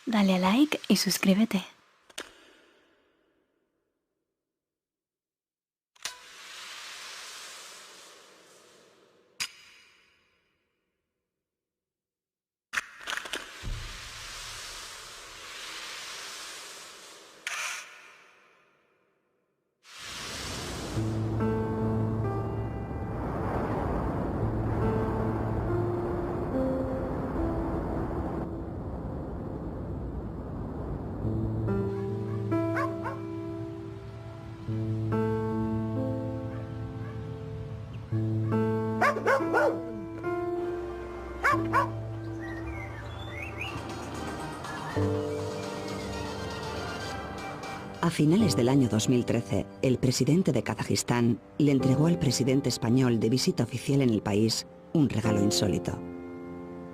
Dale a like y suscríbete. A finales del año 2013, el presidente de Kazajistán le entregó al presidente español de visita oficial en el país un regalo insólito.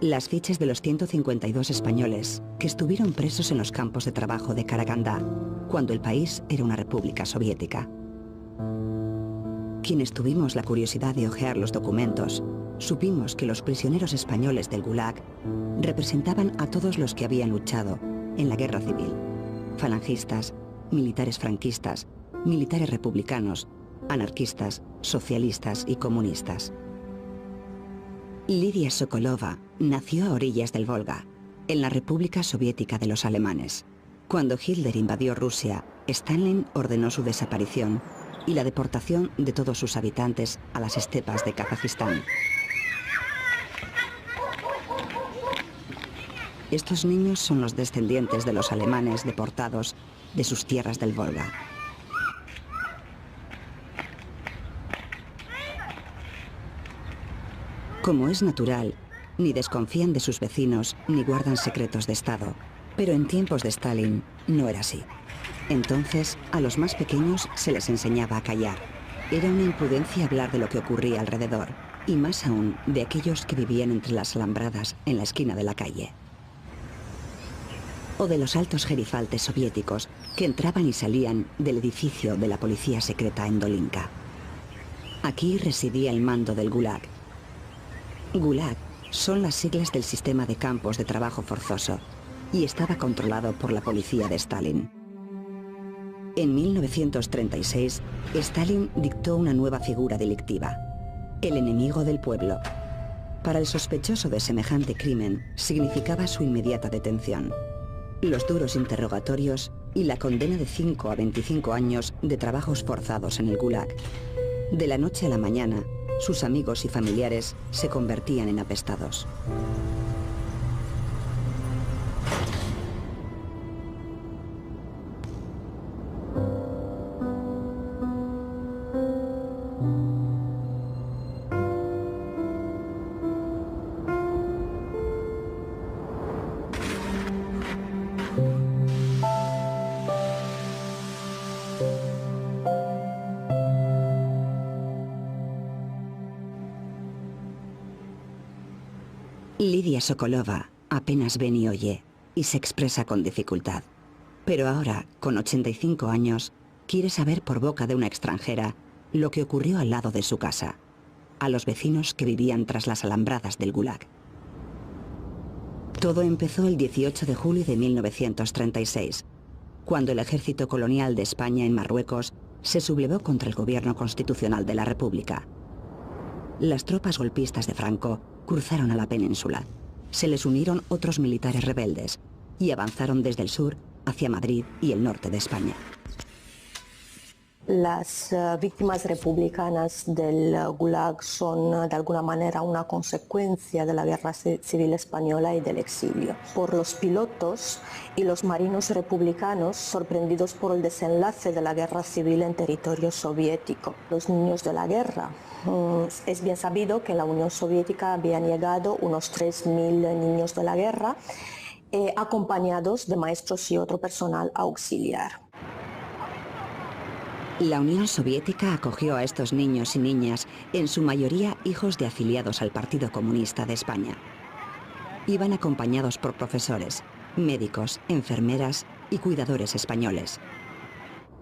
Las fichas de los 152 españoles que estuvieron presos en los campos de trabajo de Karagandá, cuando el país era una república soviética. Quienes tuvimos la curiosidad de hojear los documentos, supimos que los prisioneros españoles del Gulag representaban a todos los que habían luchado en la guerra civil: falangistas, militares franquistas, militares republicanos, anarquistas, socialistas y comunistas. Lidia Sokolova nació a orillas del Volga, en la República Soviética de los Alemanes. Cuando Hitler invadió Rusia, Stalin ordenó su desaparición y la deportación de todos sus habitantes a las estepas de Kazajistán. Estos niños son los descendientes de los alemanes deportados de sus tierras del Volga. Como es natural, ni desconfían de sus vecinos ni guardan secretos de Estado. Pero en tiempos de Stalin no era así. Entonces, a los más pequeños se les enseñaba a callar. Era una imprudencia hablar de lo que ocurría alrededor, y más aún de aquellos que vivían entre las alambradas en la esquina de la calle. O de los altos gerifaltes soviéticos que entraban y salían del edificio de la policía secreta en Dolinka. Aquí residía el mando del Gulag. Gulag son las siglas del sistema de campos de trabajo forzoso y estaba controlado por la policía de Stalin. En 1936, Stalin dictó una nueva figura delictiva: el enemigo del pueblo. Para el sospechoso de semejante crimen, significaba su inmediata detención, los duros interrogatorios y la condena de 5 a 25 años de trabajos forzados en el Gulag. De la noche a la mañana, sus amigos y familiares se convertían en apestados. Lidia Sokolova apenas ve ni oye y se expresa con dificultad. Pero ahora, con 85 años, quiere saber por boca de una extranjera lo que ocurrió al lado de su casa, a los vecinos que vivían tras las alambradas del Gulag. Todo empezó el 18 de julio de 1936, cuando el ejército colonial de España en Marruecos se sublevó contra el gobierno constitucional de la República. Las tropas golpistas de Franco cruzaron a la península. Se les unieron otros militares rebeldes y avanzaron desde el sur hacia Madrid y el norte de España. Las víctimas republicanas del Gulag son de alguna manera una consecuencia de la guerra civil española y del exilio. Por los pilotos y los marinos republicanos sorprendidos por el desenlace de la guerra civil en territorio soviético. Los niños de la guerra. Es bien sabido que en la Unión Soviética habían llegado unos 3.000 niños de la guerra, acompañados de maestros y otro personal auxiliar. La Unión Soviética acogió a estos niños y niñas, en su mayoría hijos de afiliados al Partido Comunista de España. Iban acompañados por profesores, médicos, enfermeras y cuidadores españoles.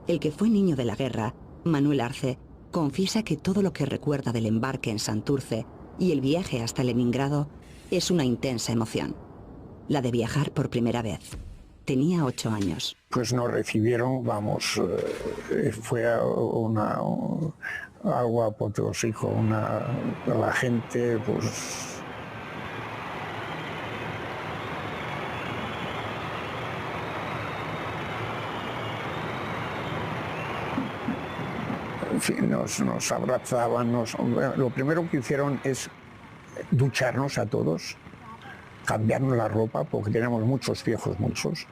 El que fue niño de la guerra, Manuel Arce, confiesa que todo lo que recuerda del embarque en Santurce y el viaje hasta Leningrado es una intensa emoción, la de viajar por primera vez. Tenía 8 años. Pues nos recibieron, vamos, fue algo apoteósico, la gente, pues... En fin, nos abrazaban, lo primero que hicieron es ducharnos a todos, cambiarnos la ropa, porque teníamos muchos viejos, muchos.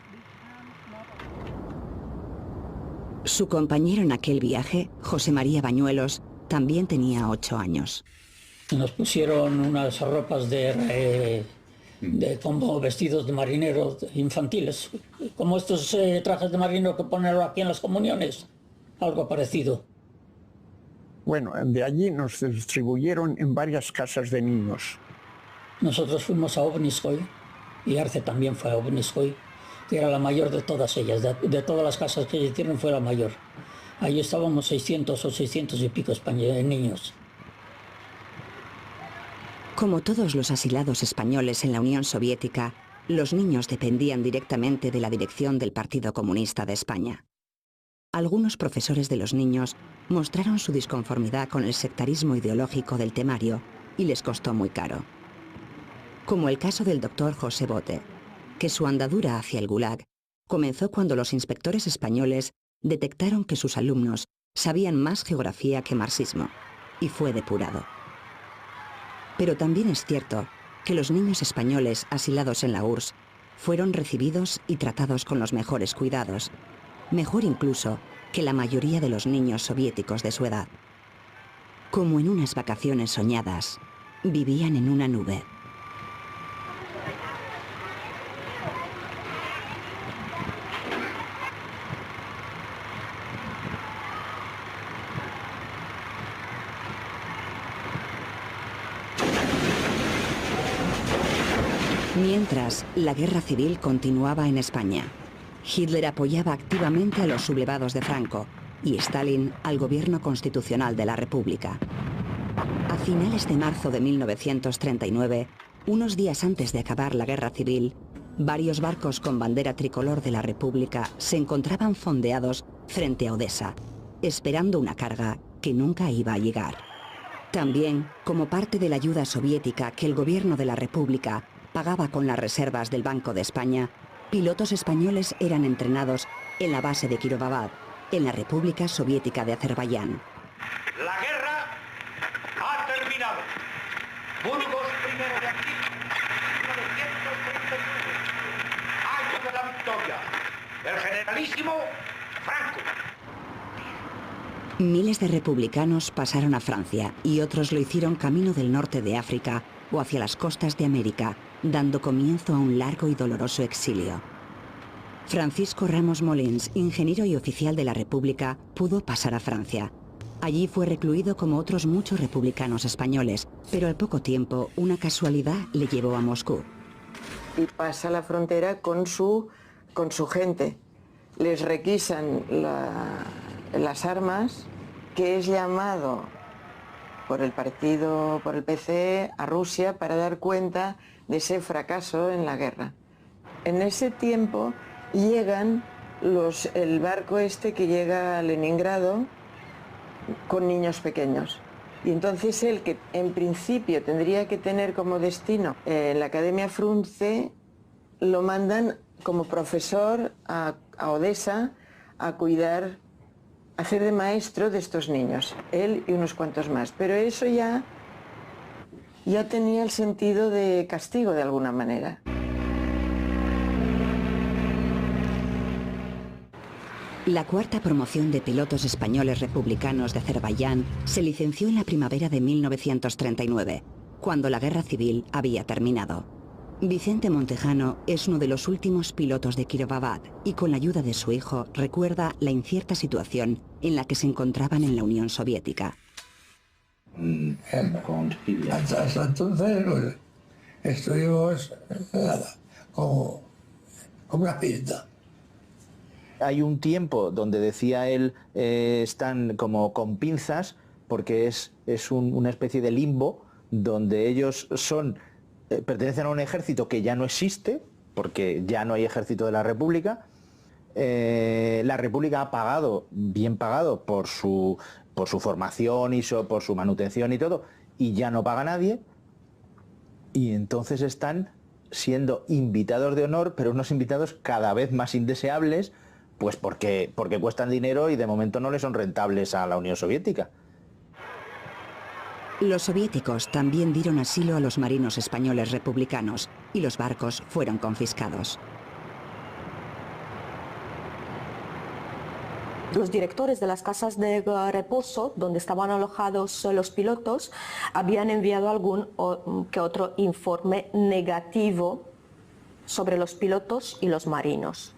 Su compañero en aquel viaje, José María Bañuelos, también tenía 8 años. Nos pusieron unas ropas como vestidos de marineros infantiles, como estos trajes de marinero que ponen aquí en las comuniones, algo parecido. Bueno, de allí nos distribuyeron en varias casas de niños. Nosotros fuimos a Obninskoy y Arce también fue a Obninskoy, que era la mayor de todas ellas, de todas las casas que hicieron fue la mayor. Ahí estábamos 600 o 600 y pico niños. Como todos los asilados españoles en la Unión Soviética, los niños dependían directamente de la dirección del Partido Comunista de España. Algunos profesores de los niños mostraron su disconformidad con el sectarismo ideológico del temario y les costó muy caro. Como el caso del doctor José Bote, que su andadura hacia el Gulag comenzó cuando los inspectores españoles detectaron que sus alumnos sabían más geografía que marxismo, y fue depurado. Pero también es cierto que los niños españoles asilados en la URSS fueron recibidos y tratados con los mejores cuidados, mejor incluso que la mayoría de los niños soviéticos de su edad. Como en unas vacaciones soñadas, vivían en una nube. Mientras, la guerra civil continuaba en España. Hitler apoyaba activamente a los sublevados de Franco y Stalin al gobierno constitucional de la República. A finales de marzo de 1939, unos días antes de acabar la guerra civil, varios barcos con bandera tricolor de la República se encontraban fondeados frente a Odessa, esperando una carga que nunca iba a llegar. También, como parte de la ayuda soviética que el gobierno de la República pagaba con las reservas del Banco de España, pilotos españoles eran entrenados en la base de Kirovabad, en la República Soviética de Azerbaiyán. La guerra ha terminado. Burgos, 1 de abril de 1939. Año de la victoria. El generalísimo Franco. Miles de republicanos pasaron a Francia y otros lo hicieron camino del norte de África o hacia las costas de América, dando comienzo a un largo y doloroso exilio. Francisco Ramos Molins, ingeniero y oficial de la República, pudo pasar a Francia. Allí fue recluido como otros muchos republicanos españoles, pero al poco tiempo una casualidad le llevó a Moscú. Y pasa la frontera con su gente. Les requisan las armas, que es llamado por el PCE a Rusia para dar cuenta de ese fracaso en la guerra. En ese tiempo llegan el barco que llega a Leningrado con niños pequeños. Y entonces él, que en principio tendría que tener como destino la Academia Frunze, lo mandan como profesor a Odessa a cuidar, a hacer de maestro de estos niños, él y unos cuantos más. Pero eso ya tenía el sentido de castigo de alguna manera. La cuarta promoción de pilotos españoles republicanos de Azerbaiyán se licenció en la primavera de 1939, cuando la guerra civil había terminado. Vicente Montejano es uno de los últimos pilotos de Kirovabad y con la ayuda de su hijo recuerda la incierta situación en la que se encontraban en la Unión Soviética. Hasta entonces pues, estuvimos como una pinta. Hay un tiempo donde decía él están como con pinzas porque es una especie de limbo donde ellos pertenecen a un ejército que ya no existe, porque ya no hay ejército de la República. La República ha pagado, bien pagado, por su formación y por su manutención y todo, y ya no paga nadie. Y entonces están siendo invitados de honor, pero unos invitados cada vez más indeseables, pues porque cuestan dinero y de momento no le son rentables a la Unión Soviética. Los soviéticos también dieron asilo a los marinos españoles republicanos y los barcos fueron confiscados. Los directores de las casas de reposo, donde estaban alojados los pilotos, habían enviado algún que otro informe negativo sobre los pilotos y los marinos.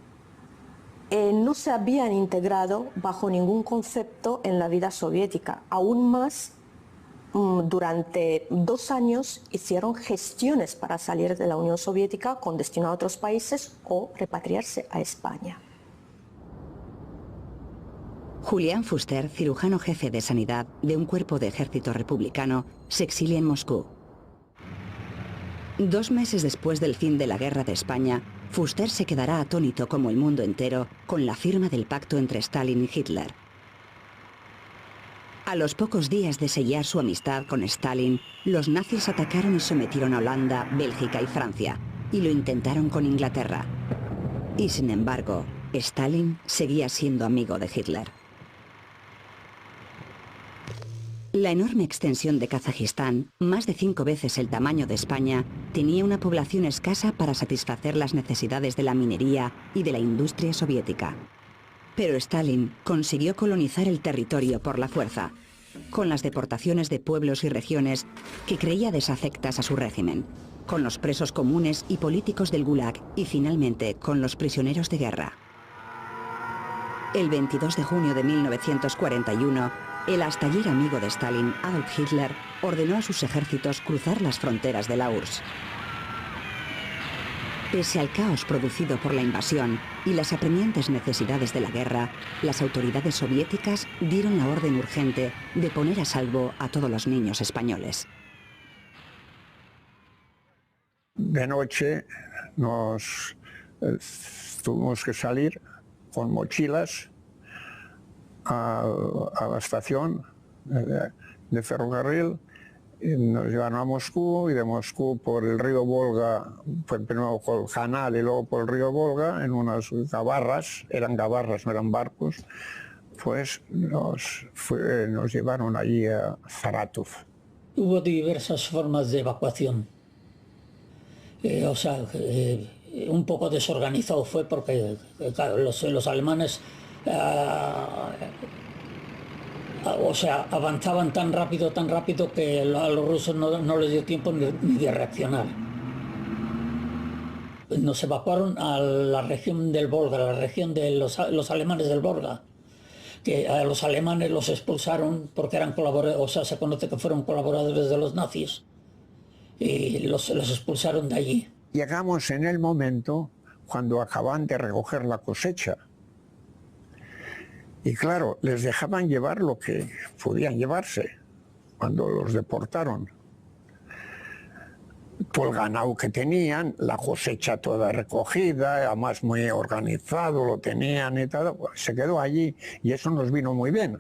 No se habían integrado bajo ningún concepto en la vida soviética. Aún más, durante 2 años hicieron gestiones para salir de la Unión Soviética con destino a otros países o repatriarse a España. Julián Fuster, cirujano jefe de sanidad de un cuerpo de ejército republicano, se exilia en Moscú. 2 meses después del fin de la guerra de España, Fuster se quedará atónito como el mundo entero con la firma del pacto entre Stalin y Hitler. A los pocos días de sellar su amistad con Stalin, los nazis atacaron y sometieron a Holanda, Bélgica y Francia, y lo intentaron con Inglaterra. Y sin embargo, Stalin seguía siendo amigo de Hitler. La enorme extensión de Kazajistán, más de 5 veces el tamaño de España, tenía una población escasa para satisfacer las necesidades de la minería y de la industria soviética. Pero Stalin consiguió colonizar el territorio por la fuerza, con las deportaciones de pueblos y regiones que creía desafectas a su régimen, con los presos comunes y políticos del Gulag y finalmente con los prisioneros de guerra. El 22 de junio de 1941, el hasta ayer amigo de Stalin, Adolf Hitler, ordenó a sus ejércitos cruzar las fronteras de la URSS. Pese al caos producido por la invasión y las apremiantes necesidades de la guerra, las autoridades soviéticas dieron la orden urgente de poner a salvo a todos los niños españoles. De noche tuvimos que salir con mochilas a la estación de ferrocarril, y nos llevaron a Moscú, y de Moscú por el río Volga, primero por el canal y luego por el río Volga, en unas gabarras, eran gabarras, no eran barcos, pues nos llevaron allí a Saratov. Hubo diversas formas de evacuación. Un poco desorganizado fue porque claro, los alemanes avanzaban tan rápido que a los rusos no les dio tiempo ni de reaccionar. Nos evacuaron a la región del Volga, la región de los alemanes del Volga, que a los alemanes los expulsaron porque eran colaboradores, se conoce que fueron colaboradores de los nazis, y los expulsaron de allí. Llegamos en el momento cuando acaban de recoger la cosecha. Y claro, les dejaban llevar lo que podían llevarse cuando los deportaron. Todo el ganado que tenían, la cosecha toda recogida, además muy organizado, lo tenían y todo, pues se quedó allí y eso nos vino muy bien.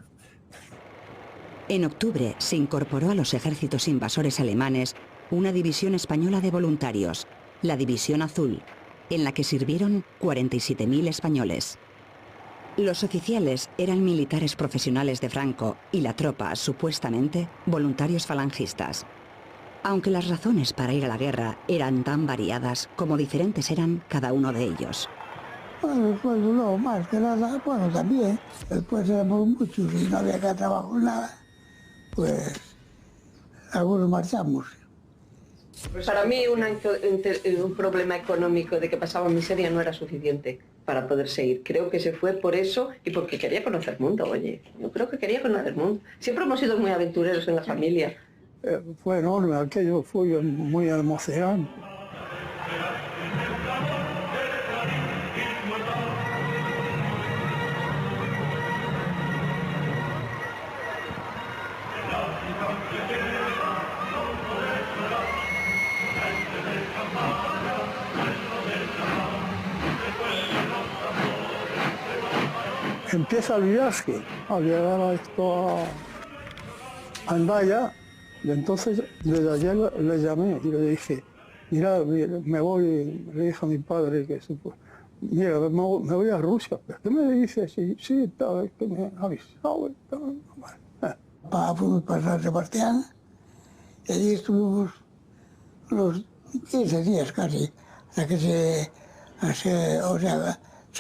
En octubre se incorporó a los ejércitos invasores alemanes una división española de voluntarios, la División Azul, en la que sirvieron 47.000 españoles. Los oficiales eran militares profesionales de Franco y la tropa, supuestamente, voluntarios falangistas. Aunque las razones para ir a la guerra eran tan variadas como diferentes eran cada uno de ellos. Bueno, pues no, más que nada, bueno, también. Después éramos muchos y no había que trabajar nada. Pues algunos marchamos. Pues para mí un problema económico de que pasaba miseria no era suficiente para poderse ir. Creo que se fue por eso y porque quería conocer el mundo, oye. Yo creo que quería conocer el mundo. Siempre hemos sido muy aventureros en la familia. Fue enorme, aquello fue muy emocionante. empieza el viaje, al llegar a Hendaya, y entonces desde ayer le llamé y le dije, mira, me voy, le dije a mi padre que mira, me voy a Rusia. ¿Pero qué me dices? Sí, tal, que me ha avisado. Fuimos para San Sebastián y allí estuvimos unos 15 días casi, hasta que se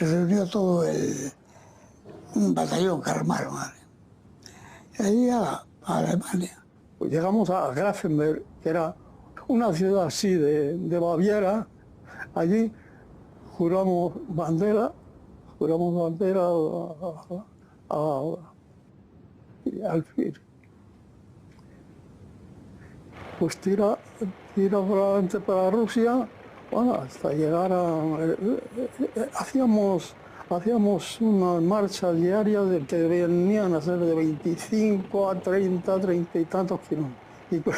reunió todo un batallón que armaron. Y allí a Alemania. Pues llegamos a Grafenberg, que era una ciudad así de Baviera. Allí juramos bandera al fin. Pues tira probablemente para Rusia, bueno, hasta llegar hacíamos unas marchas diarias de que venían a ser de 25 a 30 y tantos kilómetros. Y pues,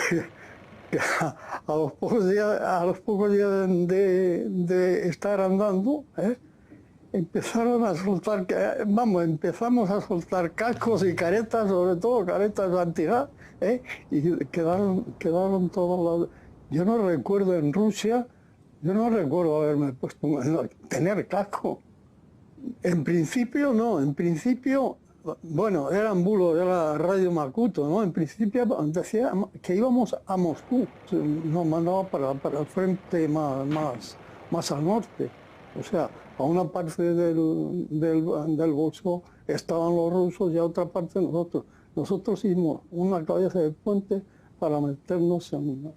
a los pocos días de estar andando, empezamos a soltar cascos y caretas, sobre todo caretas antigas, y quedaron todas las... Yo no recuerdo en Rusia, haberme puesto, tener casco. En principio no, bueno, eran bulos, era Radio Makuto, ¿no? En principio decía que íbamos a Moscú, nos mandaba para el frente más al norte, o sea, a una parte del Volsco estaban los rusos y a otra parte nosotros. Nosotros hicimos una cabeza de puente para meternos en...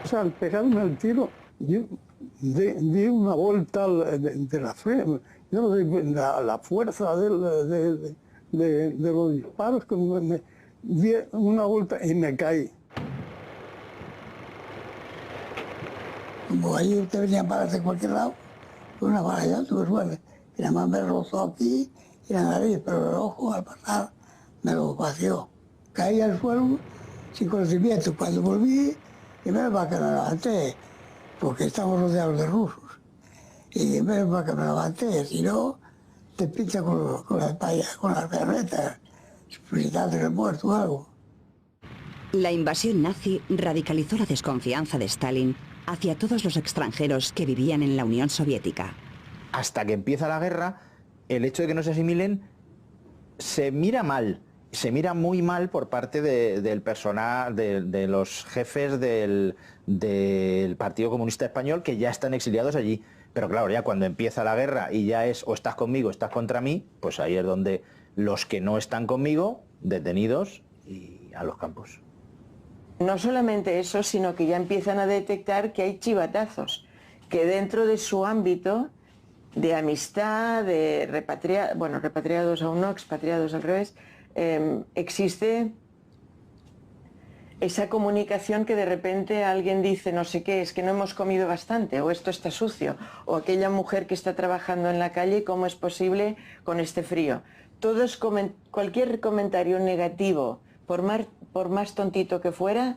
O sea, al pegarme el tiro, yo di una vuelta de la frente. Yo no sé, la fuerza de los disparos, que me di una vuelta y me caí. Como ahí usted venía a pararse de cualquier lado, una bala ya tuve suerte. Y nada más me rozó aquí y la nariz, pero el ojo al pasar me lo vació. Caí al suelo sin conocimiento. Cuando volví, primero para que me levanté, porque estamos rodeados de rusos. Y primero para que me levanté, si no, te pincha con la espalda, con las perretas, gritando el muerto o algo. La invasión nazi radicalizó la desconfianza de Stalin hacia todos los extranjeros que vivían en la Unión Soviética. Hasta que empieza la guerra, el hecho de que no se asimilen se mira mal. Se mira muy mal por parte del personal, de los jefes del Partido Comunista Español, que ya están exiliados allí. Pero claro, ya cuando empieza la guerra y ya es o estás conmigo o estás contra mí, pues ahí es donde los que no están conmigo, detenidos y a los campos. No solamente eso, sino que ya empiezan a detectar que hay chivatazos, que dentro de su ámbito de amistad, de repatriados aún no, expatriados al revés, existe esa comunicación que de repente alguien dice no sé qué, es que no hemos comido bastante, o esto está sucio, o aquella mujer que está trabajando en la calle, ¿cómo es posible con este frío? Cualquier comentario negativo, por más tontito que fuera,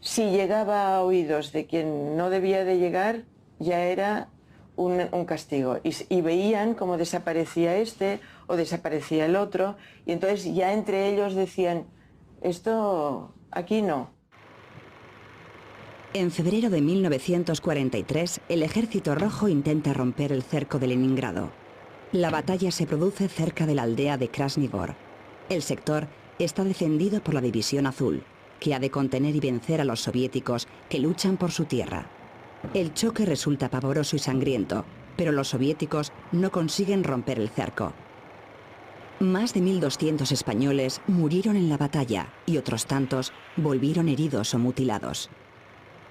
si llegaba a oídos de quien no debía de llegar, ya era un castigo. Y veían cómo desaparecía este o desaparecía el otro, y entonces ya entre ellos decían, esto aquí no. En febrero de 1943, el Ejército Rojo intenta romper el cerco de Leningrado. La batalla se produce cerca de la aldea de Krasny Bor. El sector está defendido por la División Azul, que ha de contener y vencer a los soviéticos que luchan por su tierra. El choque resulta pavoroso y sangriento, pero los soviéticos no consiguen romper el cerco. Más de 1.200 españoles murieron en la batalla y otros tantos volvieron heridos o mutilados.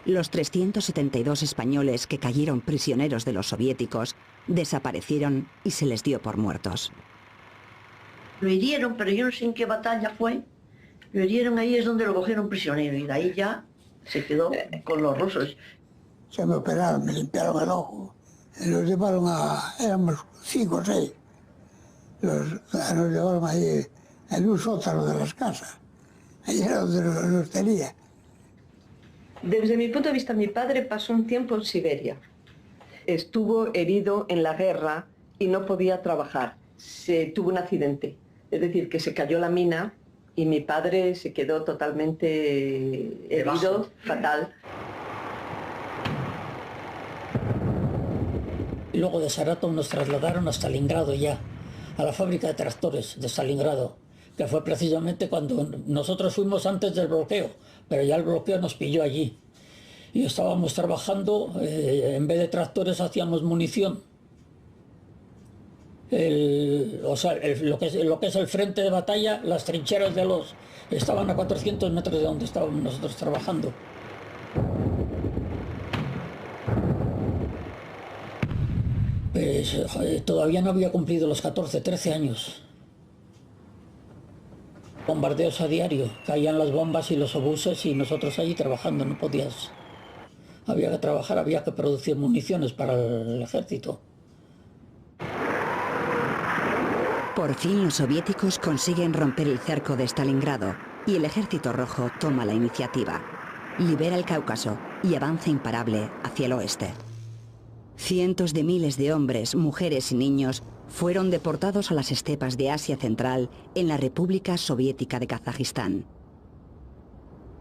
Los 372 españoles que cayeron prisioneros de los soviéticos desaparecieron y se les dio por muertos. Lo hirieron, pero yo no sé en qué batalla fue. Lo hirieron ahí, es donde lo cogieron prisionero, y de ahí ya se quedó con los rusos. Se me operaron, me limpiaron el ojo. Los llevaron éramos 5 o 6. Nos llevaron ahí en un sótano de las casas. Ahí era donde nos tenía. Desde mi punto de vista, mi padre pasó un tiempo en Siberia. estuvo herido en la guerra y no podía trabajar. Tuvo un accidente, es decir, que se cayó la mina y mi padre se quedó totalmente herido, fatal. Y luego de Saratov nos trasladaron a Stalingrado ya, a la fábrica de tractores de Stalingrado, que fue precisamente cuando nosotros fuimos antes del bloqueo, pero ya el bloqueo nos pilló allí. Y estábamos trabajando, en vez de tractores hacíamos munición. Lo que es el frente de batalla, las trincheras estaban a 400 metros de donde estábamos nosotros trabajando. Pues, todavía no había cumplido los 14, 13 años. Bombardeos a diario, caían las bombas y los obuses y nosotros allí trabajando, no podías. Había que trabajar, había que producir municiones para el ejército. Por fin los soviéticos consiguen romper el cerco de Stalingrado y el Ejército Rojo toma la iniciativa. Libera el Cáucaso y avanza imparable hacia el oeste. Cientos de miles de hombres, mujeres y niños fueron deportados a las estepas de Asia Central en la República Soviética de Kazajistán.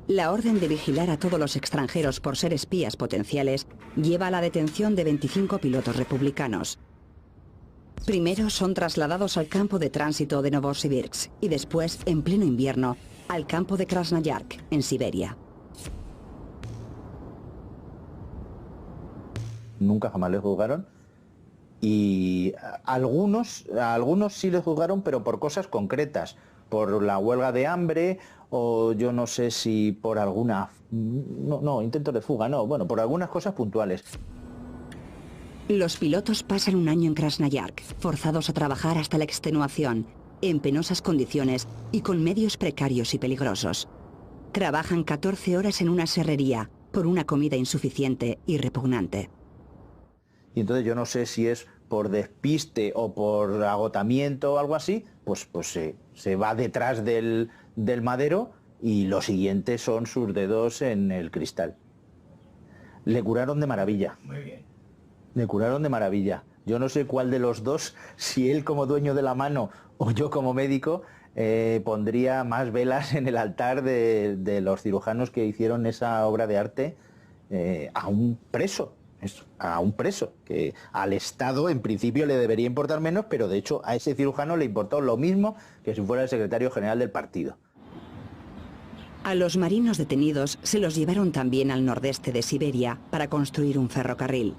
La orden de vigilar a todos los extranjeros por ser espías potenciales lleva a la detención de 25 pilotos republicanos. Primero son trasladados al campo de tránsito de Novosibirsk y después, en pleno invierno, al campo de Krasnoyarsk, en Siberia. Nunca jamás les juzgaron y a algunos sí les juzgaron, pero por cosas concretas, por la huelga de hambre o yo no sé si por alguna... No, intento de fuga, no, bueno, por algunas cosas puntuales. Los pilotos pasan un año en Krasnoyarsk, forzados a trabajar hasta la extenuación, en penosas condiciones y con medios precarios y peligrosos. Trabajan 14 horas en una serrería, por una comida insuficiente y repugnante. Y entonces yo no sé si es por despiste o por agotamiento o algo así, pues se va detrás del madero y lo siguiente son sus dedos en el cristal. Le curaron de maravilla. Muy bien. Le curaron de maravilla. Yo no sé cuál de los dos, si él como dueño de la mano o yo como médico, pondría más velas en el altar de los cirujanos que hicieron esa obra de arte a un preso. A un preso, que al Estado en principio le debería importar menos, pero de hecho a ese cirujano le importó lo mismo que si fuera el secretario general del partido. A los marinos detenidos se los llevaron también al nordeste de Siberia para construir un ferrocarril.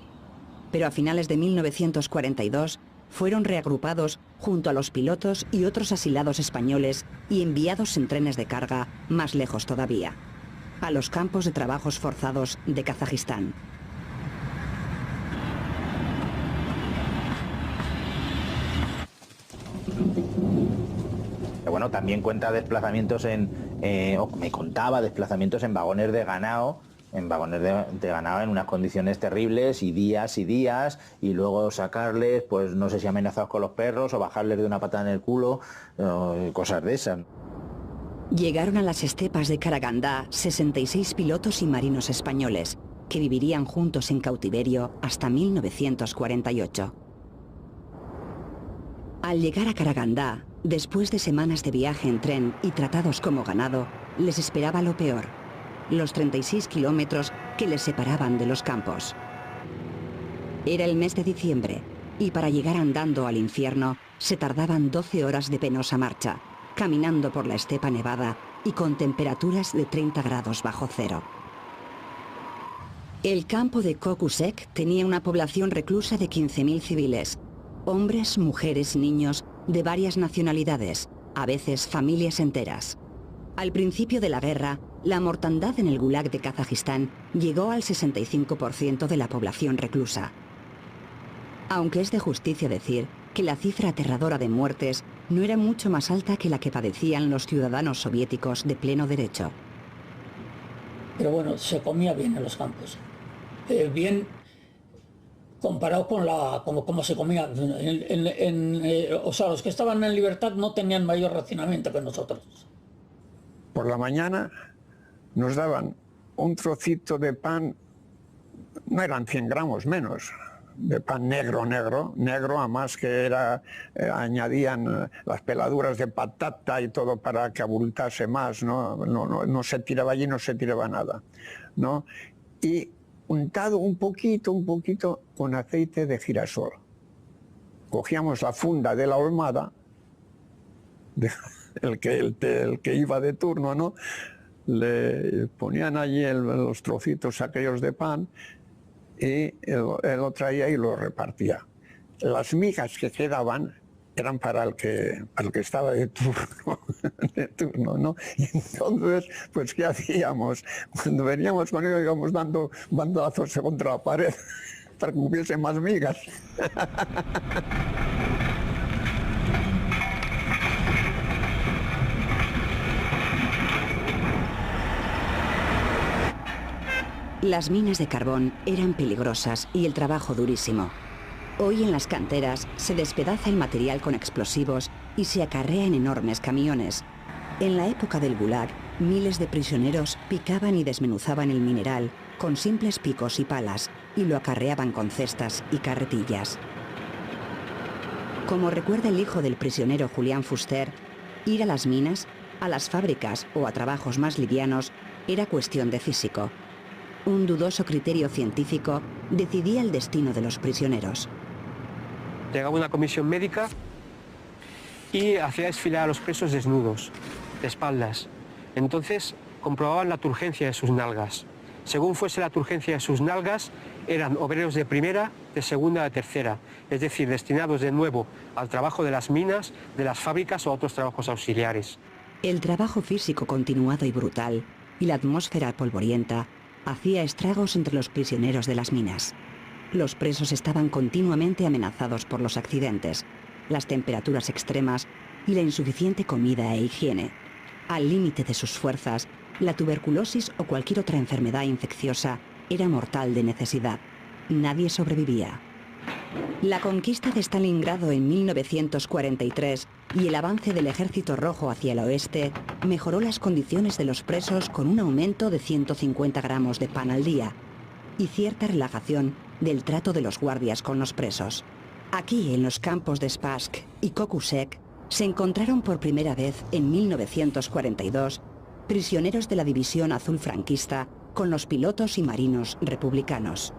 Pero a finales de 1942 fueron reagrupados junto a los pilotos y otros asilados españoles y enviados en trenes de carga más lejos todavía, a los campos de trabajos forzados de Kazajistán. Bueno, también cuenta desplazamientos me contaba desplazamientos en vagones de ganado, en unas condiciones terribles y días, y luego sacarles, pues no sé si amenazados con los perros o bajarles de una patada en el culo, cosas de esas. Llegaron a las estepas de Karagandá 66 pilotos y marinos españoles, que vivirían juntos en cautiverio hasta 1948. Al llegar a Karagandá, después de semanas de viaje en tren y tratados como ganado, les esperaba lo peor: los 36 kilómetros que les separaban de los campos. Era el mes de diciembre, y para llegar andando al infierno se tardaban 12 horas de penosa marcha, caminando por la estepa nevada y con temperaturas de 30 grados bajo cero. El campo de Kokusek tenía una población reclusa de 15.000 civiles, hombres, mujeres y niños de varias nacionalidades, a veces familias enteras. Al principio de la guerra, la mortandad en el Gulag de Kazajistán llegó al 65% de la población reclusa. Aunque es de justicia decir que la cifra aterradora de muertes no era mucho más alta que la que padecían los ciudadanos soviéticos de pleno derecho. Pero bueno, se comía bien en los campos. Bien comparado con cómo se comía. O sea, los que estaban en libertad no tenían mayor racionamiento que nosotros. Por la mañana nos daban un trocito de pan, no eran 100 gramos, menos, de pan negro, además que era, añadían las peladuras de patata y todo para que abultase más, no se tiraba allí, no se tiraba nada, ¿no? Y untado un poquito con aceite de girasol. Cogíamos la funda de la ahumada, el que iba de turno, ¿no? Le ponían allí los trocitos aquellos de pan y él lo traía y lo repartía. Las migas que quedaban eran para el que estaba de turno, ¿no? Y entonces, pues, ¿qué hacíamos? Cuando veníamos con ellos íbamos dando bandazos contra la pared para que hubiese más migas. Las minas de carbón eran peligrosas y el trabajo durísimo. Hoy en las canteras se despedaza el material con explosivos y se acarrea en enormes camiones. En la época del Gulag, miles de prisioneros picaban y desmenuzaban el mineral con simples picos y palas y lo acarreaban con cestas y carretillas. Como recuerda el hijo del prisionero Julián Fuster, ir a las minas, a las fábricas o a trabajos más livianos era cuestión de físico. Un dudoso criterio científico decidía el destino de los prisioneros. Llegaba una comisión médica y hacía desfilar a los presos desnudos, de espaldas. Entonces comprobaban la turgencia de sus nalgas. Según fuese la turgencia de sus nalgas, eran obreros de primera, de segunda, de tercera, es decir, destinados de nuevo al trabajo de las minas, de las fábricas o a otros trabajos auxiliares. El trabajo físico continuado y brutal y la atmósfera polvorienta hacía estragos entre los prisioneros de las minas. Los presos estaban continuamente amenazados por los accidentes, las temperaturas extremas y la insuficiente comida e higiene. Al límite de sus fuerzas, la tuberculosis o cualquier otra enfermedad infecciosa era mortal de necesidad. Nadie sobrevivía. La conquista de Stalingrado en 1943 y el avance del Ejército Rojo hacia el oeste mejoró las condiciones de los presos con un aumento de 150 gramos de pan al día y cierta relajación del trato de los guardias con los presos. Aquí, en los campos de Spassk y Kokusek, se encontraron por primera vez en 1942 prisioneros de la División Azul franquista con los pilotos y marinos republicanos.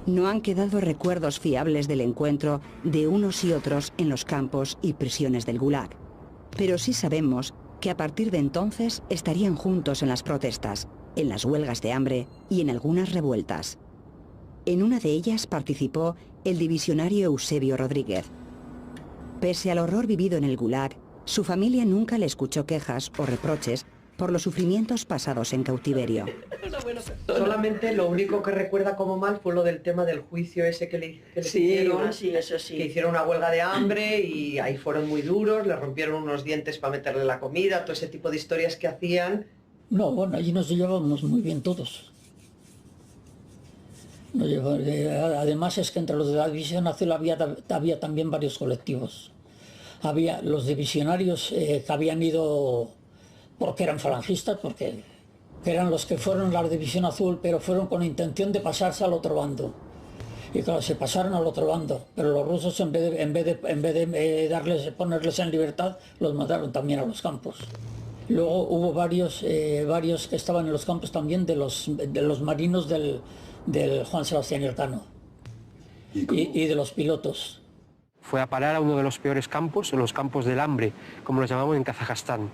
No han quedado recuerdos fiables del encuentro de unos y otros en los campos y prisiones del Gulag, pero sí sabemos que a partir de entonces estarían juntos en las protestas, en las huelgas de hambre y en algunas revueltas. En una de ellas participó el divisionario Eusebio Rodríguez. Pese al horror vivido en el Gulag, su familia nunca le escuchó quejas o reproches por los sufrimientos pasados en cautiverio. Solamente lo único que recuerda como mal fue lo del tema del juicio ese que le hicieron, que hicieron una huelga de hambre y ahí fueron muy duros, le rompieron unos dientes para meterle la comida, todo ese tipo de historias que hacían. No, bueno, allí nos llevábamos muy bien todos. Además es que entre los de la División Azul había también varios colectivos. Había los divisionarios que habían ido porque eran falangistas, porque eran los que fueron a la División Azul, pero fueron con intención de pasarse al otro bando. Y claro, se pasaron al otro bando, pero los rusos en vez de ponerles en libertad, los mandaron también a los campos. Luego hubo varios que estaban en los campos también de los marinos del Juan Sebastián Elcano y de los pilotos. Fue a parar a uno de los peores campos, los campos del hambre, como los llamamos en Kazajstán.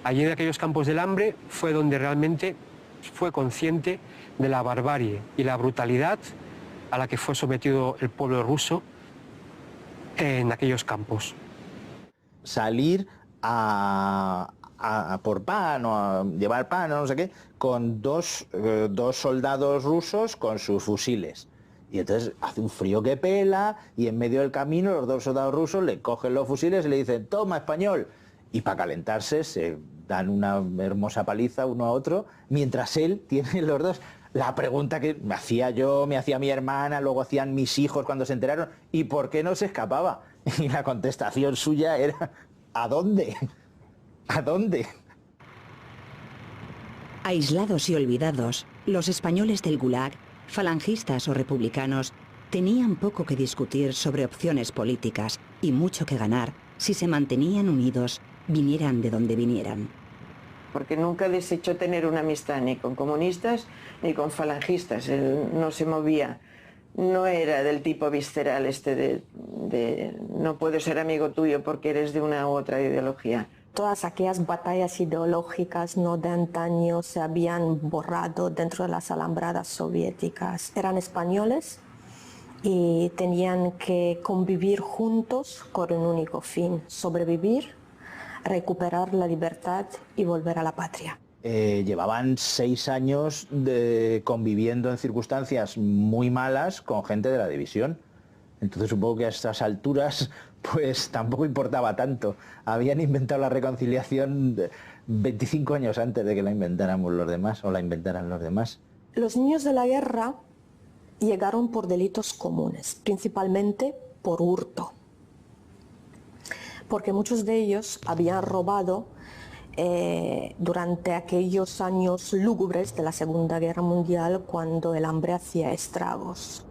Allí en aquellos campos del hambre fue donde realmente fue consciente de la barbarie y la brutalidad a la que fue sometido el pueblo ruso en aquellos campos. Salir a por pan o a llevar pan o no sé qué, con dos soldados rusos con sus fusiles. Y entonces hace un frío que pela y en medio del camino los dos soldados rusos le cogen los fusiles y le dicen «Toma, español». Y para calentarse se dan una hermosa paliza uno a otro, mientras él tiene los dos. La pregunta que me hacía yo, me hacía mi hermana, luego hacían mis hijos cuando se enteraron, ¿y por qué no se escapaba? Y la contestación suya era ¿a dónde? ¿A dónde? Aislados y olvidados, los españoles del Gulag, falangistas o republicanos, tenían poco que discutir sobre opciones políticas y mucho que ganar si se mantenían unidos, vinieran de donde vinieran. Porque nunca desechó tener una amistad ni con comunistas ni con falangistas. Él no se movía, no era del tipo visceral de no puedo ser amigo tuyo porque eres de una u otra ideología. Todas aquellas batallas ideológicas no de antaño se habían borrado dentro de las alambradas soviéticas. Eran españoles y tenían que convivir juntos con un único fin: sobrevivir, recuperar la libertad y volver a la patria. Llevaban 6 años conviviendo en circunstancias muy malas con gente de la división. Entonces supongo que a estas alturas pues tampoco importaba tanto. Habían inventado la reconciliación 25 años antes de que la inventáramos los demás, o la inventaran los demás. Los niños de la guerra llegaron por delitos comunes, principalmente por hurto, porque muchos de ellos habían robado durante aquellos años lúgubres de la Segunda Guerra Mundial, cuando el hambre hacía estragos.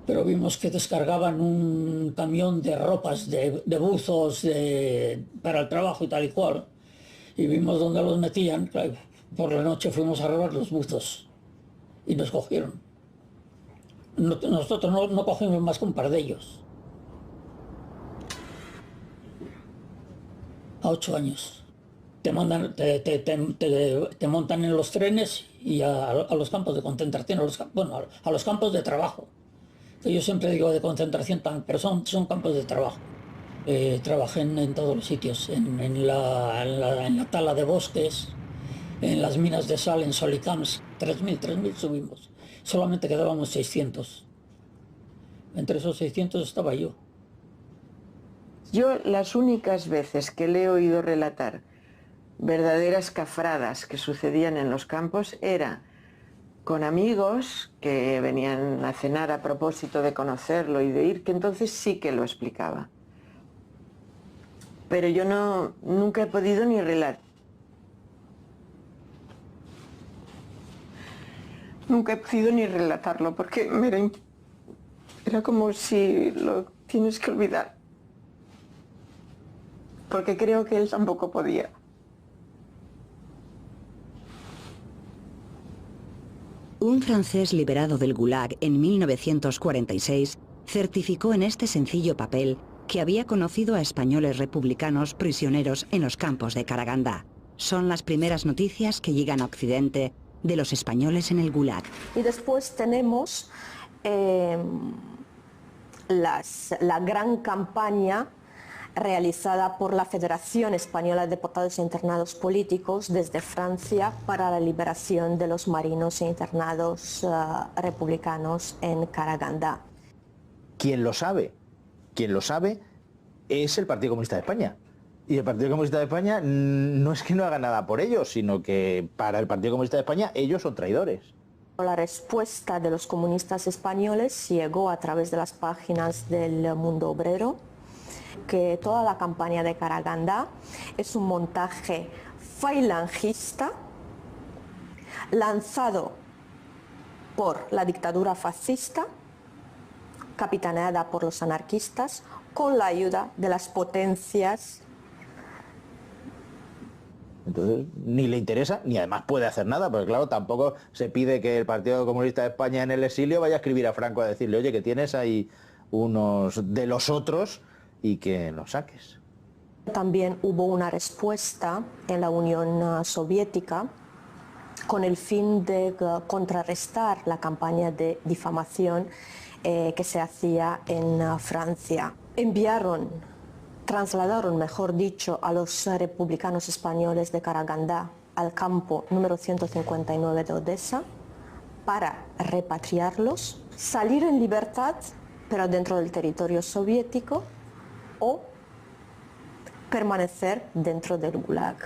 Pero vimos que descargaban un camión de ropas, de buzos para el trabajo y tal y cual, y vimos dónde los metían. Por la noche fuimos a robar los buzos y nos cogieron. Nosotros no cogimos más que un par de ellos. A 8 años. Te montan en los trenes y a los campos de concentración, a los campos de trabajo. Yo siempre digo de concentración, pero son campos de trabajo. Trabajé en todos los sitios, en la tala de bosques, en las minas de sal, en Solicams. 3.000 subimos. Solamente quedábamos 600. Entre esos 600 estaba yo. Yo las únicas veces que le he oído relatar verdaderas cafradas que sucedían en los campos era con amigos que venían a cenar a propósito de conocerlo y de ir, que entonces sí que lo explicaba. Pero yo nunca he podido ni relatar. Nunca he podido ni relatarlo porque era como si lo tienes que olvidar. Porque creo que él tampoco podía. Un francés liberado del Gulag en 1946 certificó en este sencillo papel que había conocido a españoles republicanos prisioneros en los campos de Karagandá. Son las primeras noticias que llegan a Occidente de los españoles en el Gulag. Y después tenemos la gran campaña realizada por la Federación Española de Deportados e Internados Políticos desde Francia para la liberación de los marinos e internados republicanos en Karagandá. Quien lo sabe es el Partido Comunista de España. Y el Partido Comunista de España no es que no haga nada por ellos, sino que para el Partido Comunista de España ellos son traidores. La respuesta de los comunistas españoles llegó a través de las páginas del Mundo Obrero, que toda la campaña de Karagandá es un montaje falangista lanzado por la dictadura fascista, capitaneada por los anarquistas, con la ayuda de las potencias. Entonces ni le interesa, ni además puede hacer nada, porque claro, tampoco se pide que el Partido Comunista de España en el exilio vaya a escribir a Franco a decirle, oye, que tienes ahí unos de los otros y que los saques. También hubo una respuesta en la Unión Soviética con el fin de contrarrestar la campaña de difamación que se hacía en Francia. Trasladaron, mejor dicho, a los republicanos españoles de Karagandá al campo número 159 de Odessa para repatriarlos, salir en libertad, pero dentro del territorio soviético, o permanecer dentro del Gulag.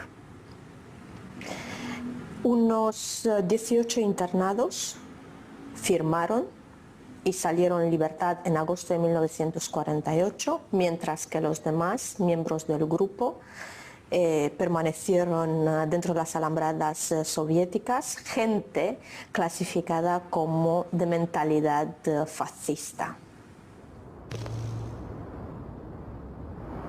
Unos 18 internados firmaron y salieron en libertad en agosto de 1948, mientras que los demás miembros del grupo permanecieron dentro de las alambradas soviéticas, gente clasificada como de mentalidad fascista.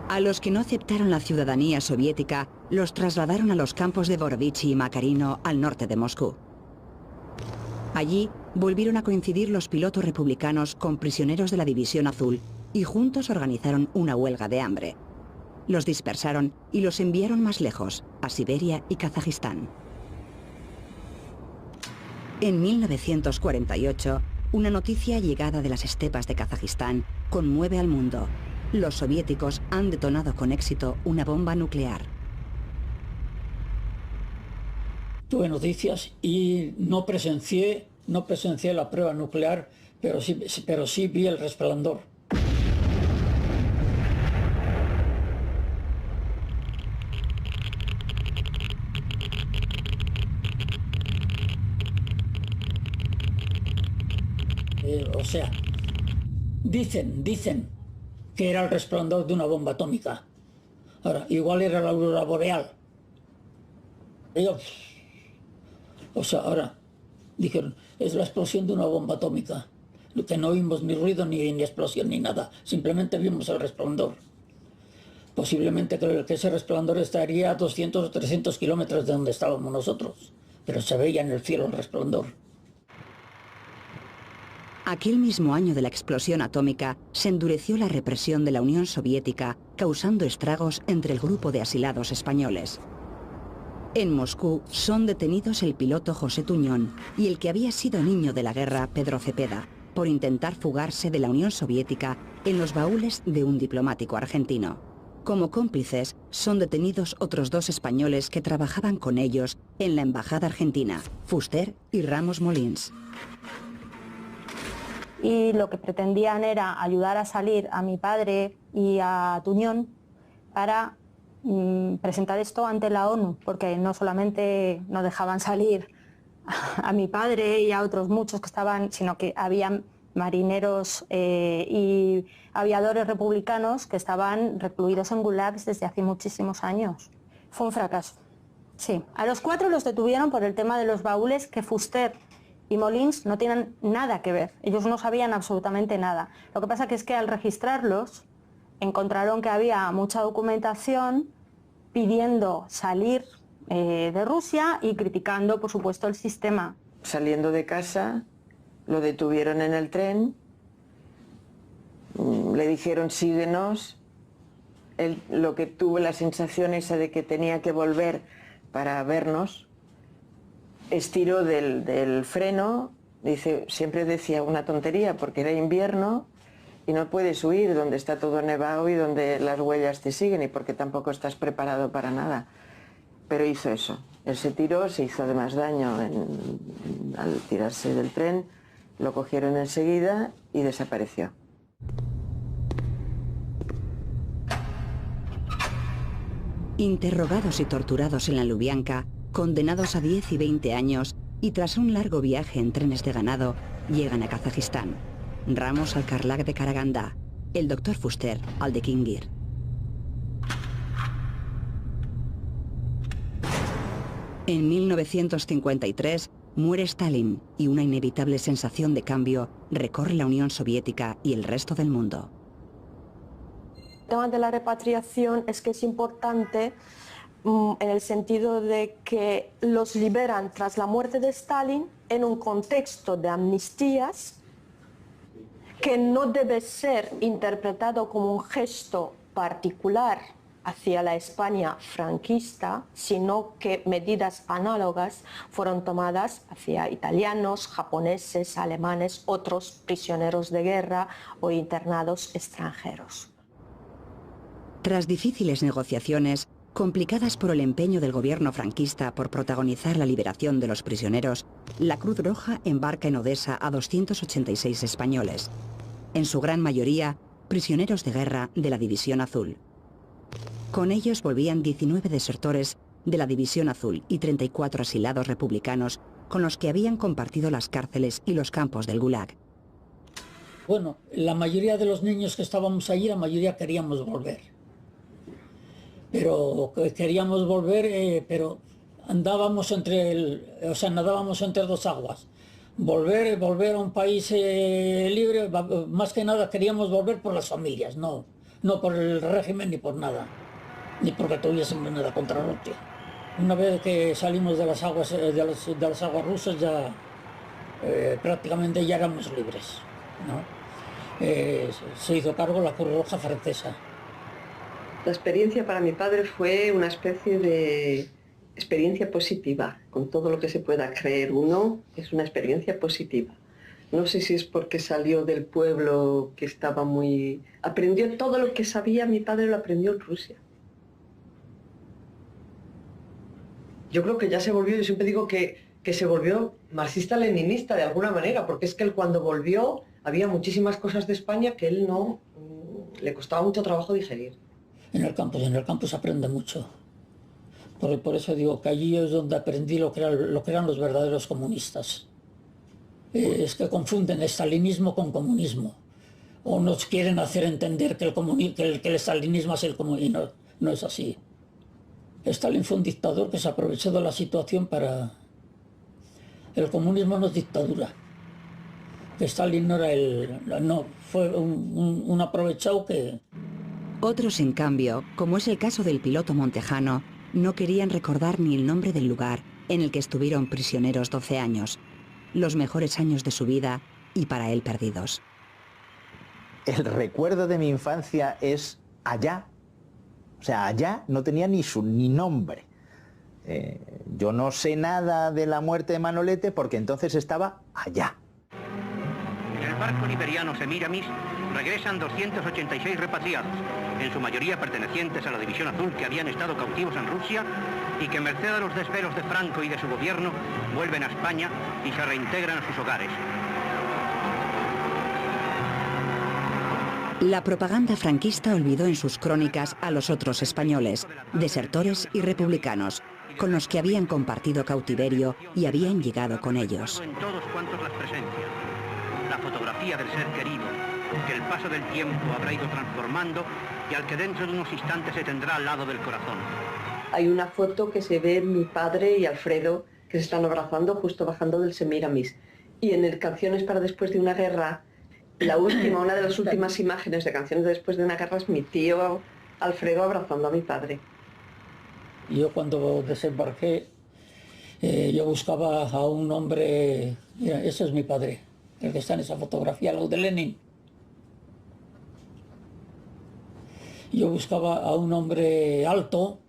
A los que no aceptaron la ciudadanía soviética, los trasladaron a los campos de Borovichy y Makarino, al norte de Moscú. Allí volvieron a coincidir los pilotos republicanos con prisioneros de la División Azul y juntos organizaron una huelga de hambre. Los dispersaron y los enviaron más lejos, a Siberia y Kazajistán. En 1948, una noticia llegada de las estepas de Kazajistán conmueve al mundo. Los soviéticos han detonado con éxito una bomba nuclear. Tuve noticias y no presencié la prueba nuclear, pero sí vi el resplandor. O sea, dicen que era el resplandor de una bomba atómica. Ahora, igual era la aurora boreal. Ahora dijeron, es la explosión de una bomba atómica. Que no vimos ni ruido, ni explosión, ni nada. Simplemente vimos el resplandor. Posiblemente que ese resplandor estaría a 200 o 300 kilómetros de donde estábamos nosotros. Pero se veía en el cielo el resplandor. Aquel mismo año de la explosión atómica se endureció la represión de la Unión Soviética, causando estragos entre el grupo de asilados españoles. En Moscú son detenidos el piloto José Tuñón y el que había sido niño de la guerra, Pedro Cepeda, por intentar fugarse de la Unión Soviética en los baúles de un diplomático argentino. Como cómplices son detenidos otros dos españoles que trabajaban con ellos en la embajada argentina, Fuster y Ramos Molins. Y lo que pretendían era ayudar a salir a mi padre y a Tuñón para presentar esto ante la ONU, porque no solamente no dejaban salir a mi padre y a otros muchos que estaban, sino que había marineros y aviadores republicanos que estaban recluidos en gulags desde hace muchísimos años. Fue un fracaso, sí. A los 4 los detuvieron por el tema de los baúles, que Fuster y Molins no tienen nada que ver. Ellos no sabían absolutamente nada. Lo que pasa que es que al registrarlos encontraron que había mucha documentación pidiendo salir de Rusia y criticando, por supuesto, el sistema. Saliendo de casa, lo detuvieron en el tren, le dijeron síguenos. Él, lo que tuvo la sensación esa de que tenía que volver para vernos, estiró del freno, dice, siempre decía una tontería porque era invierno y no puedes huir donde está todo nevado y donde las huellas te siguen y porque tampoco estás preparado para nada. Pero hizo eso, él se tiró, se hizo además daño al tirarse del tren, lo cogieron enseguida y desapareció. Interrogados y torturados en la Lubyanka, condenados a 10 y 20 años y tras un largo viaje en trenes de ganado, llegan a Kazajistán. Ramos al Karlak de Karagandá, el doctor Fuster al de Kingir. En 1953 muere Stalin y una inevitable sensación de cambio recorre la Unión Soviética y el resto del mundo. El tema de la repatriación es que es importante en el sentido de que los liberan tras la muerte de Stalin en un contexto de amnistías que no debe ser interpretado como un gesto particular hacia la España franquista, sino que medidas análogas fueron tomadas hacia italianos, japoneses, alemanes, otros prisioneros de guerra o internados extranjeros. Tras difíciles negociaciones, complicadas por el empeño del gobierno franquista por protagonizar la liberación de los prisioneros, la Cruz Roja embarca en Odessa a 286 españoles, en su gran mayoría prisioneros de guerra de la División Azul. Con ellos volvían 19 desertores de la División Azul y 34 asilados republicanos con los que habían compartido las cárceles y los campos del Gulag. Bueno, la mayoría de los niños que estábamos allí, la mayoría queríamos volver. Pero queríamos volver, pero nadábamos entre dos aguas. volver a un país libre, más que nada queríamos volver por las familias, no por el régimen ni por nada, ni porque tuviésemos nada contra Rusia. Una vez que salimos de las aguas rusas ya prácticamente ya éramos libres, ¿no? Se hizo cargo la Cruz Roja francesa. La experiencia para mi padre fue una especie de experiencia positiva, con todo lo que se pueda creer uno, es una experiencia positiva. No sé si es porque salió del pueblo que estaba muy... Aprendió todo lo que sabía, mi padre lo aprendió en Rusia. Yo creo que ya se volvió, yo siempre digo que se volvió marxista-leninista de alguna manera, porque es que él cuando volvió había muchísimas cosas de España que él no... le costaba mucho trabajo digerir. En el campo se aprende mucho. Por eso digo que allí es donde aprendí lo que eran los verdaderos comunistas. Es que confunden estalinismo con comunismo. O nos quieren hacer entender que el estalinismo es el comunismo. No es así. Stalin fue un dictador que se aprovechó de la situación para... El comunismo no es dictadura. Stalin no era fue un aprovechado que... Otros, en cambio, como es el caso del piloto montejano, no querían recordar ni el nombre del lugar en el que estuvieron prisioneros 12 años, los mejores años de su vida y para él perdidos. El recuerdo de mi infancia es allá. O sea, allá no tenía ni nombre. Yo no sé nada de la muerte de Manolete porque entonces estaba allá. En el barco liberiano Semiramis regresan 286 repatriados, en su mayoría pertenecientes a la División Azul que habían estado cautivos en Rusia y que merced a los desvelos de Franco y de su gobierno vuelven a España y se reintegran a sus hogares. La propaganda franquista olvidó en sus crónicas a los otros españoles, desertores y republicanos, con los que habían compartido cautiverio y habían llegado con ellos. En todos cuantos las presencian. La fotografía del ser querido, que el paso del tiempo habrá ido transformando y al que dentro de unos instantes se tendrá al lado del corazón. Hay una foto que se ve mi padre y Alfredo que se están abrazando justo bajando del Semiramis. Y en el Canciones para después de una guerra, una de las últimas imágenes de Canciones de después de una guerra es mi tío Alfredo abrazando a mi padre. Yo cuando desembarqué, yo buscaba a un hombre, mira, ese es mi padre, el que está en esa fotografía, lo de Lenin. Yo buscaba a un hombre alto,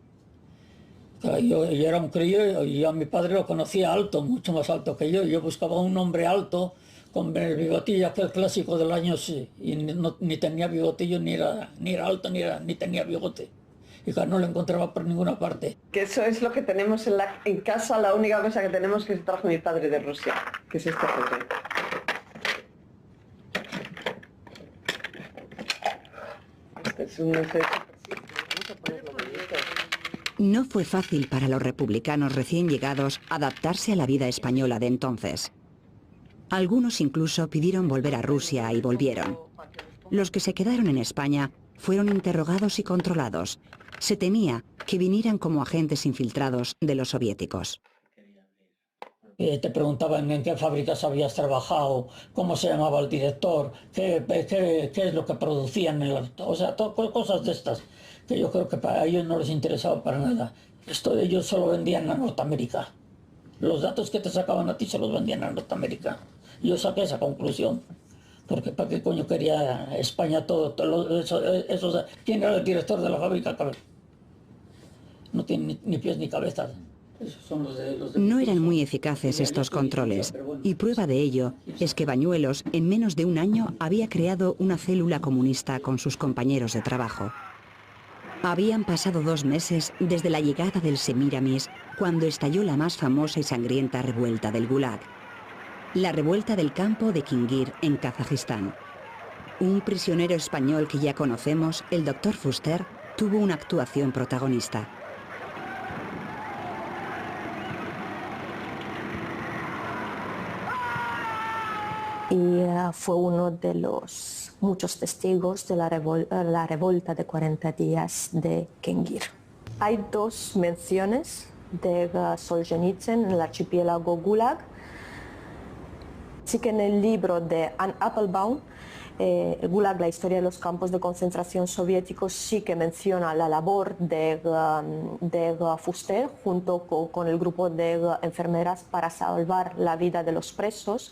yo era un crío y a mi padre lo conocía alto, mucho más alto que yo buscaba a un hombre alto, con el bigotillo aquel clásico del año, sí, y ni tenía bigotillo, ni era alto, ni tenía bigote. Y no lo encontraba por ninguna parte. Que eso es lo que tenemos en casa, la única cosa que tenemos que se trajo mi padre de Rusia, que es este foto. No fue fácil para los republicanos recién llegados adaptarse a la vida española de entonces. Algunos incluso pidieron volver a Rusia y volvieron. Los que se quedaron en España fueron interrogados y controlados. Se temía que vinieran como agentes infiltrados de los soviéticos. Te preguntaban en qué fábricas habías trabajado, cómo se llamaba el director, qué es lo que producían, o sea, cosas de estas, que yo creo que para ellos no les interesaba para nada. Ellos solo vendían a Norteamérica. Los datos que te sacaban a ti se los vendían a Norteamérica. Yo saqué esa conclusión. Porque ¿para qué coño quería España todo eso? ¿Quién era el director de la fábrica? No tiene ni pies ni cabeza. No eran muy eficaces estos controles, y prueba de ello es que Bañuelos en menos de un año había creado una célula comunista con sus compañeros de trabajo. Habían pasado 2 meses desde la llegada del Semiramis, cuando estalló la más famosa y sangrienta revuelta del Gulag. La revuelta del campo de Kingir, en Kazajistán. Un prisionero español que ya conocemos, el Dr. Fuster, tuvo una actuación protagonista. Y fue uno de los muchos testigos de la revuelta de 40 días de Kingir. Hay 2 menciones de Solzhenitsyn en el archipiélago Gulag. Sí que en el libro de Anne Applebaum, el Gulag, la historia de los campos de concentración soviéticos, sí que menciona la labor de Fuster junto con el grupo de enfermeras para salvar la vida de los presos.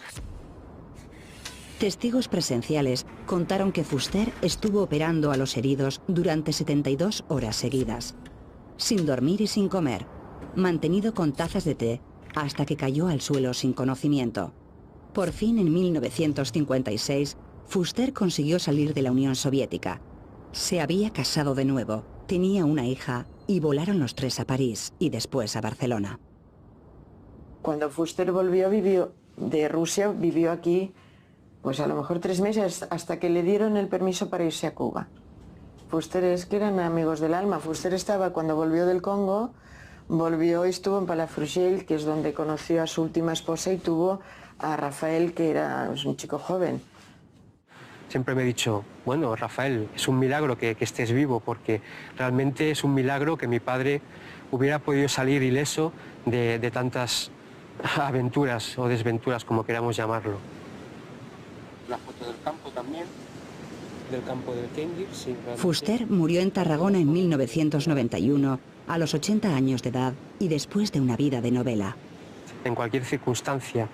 Testigos presenciales contaron que Fuster estuvo operando a los heridos durante 72 horas seguidas, sin dormir y sin comer, mantenido con tazas de té hasta que cayó al suelo sin conocimiento. Por fin, en 1956, Fuster consiguió salir de la Unión Soviética. Se había casado de nuevo, tenía una hija y volaron los tres a París y después a Barcelona. Cuando Fuster volvió, vivió de Rusia, vivió aquí, pues a lo mejor 3 meses, hasta que le dieron el permiso para irse a Cuba. Fuster es que eran amigos del alma. Fuster estaba, cuando volvió del Congo, volvió y estuvo en Palafrugell, que es donde conoció a su última esposa, y tuvo a Rafael, que era un chico joven. Siempre me he dicho, bueno, Rafael, es un milagro que estés vivo, porque realmente es un milagro que mi padre hubiera podido salir ileso de tantas aventuras o desventuras, como queramos llamarlo. La foto del campo también, del campo del Kendir. Sí, Fuster murió en Tarragona en 1991, a los 80 años de edad y después de una vida de novela. En cualquier circunstancia,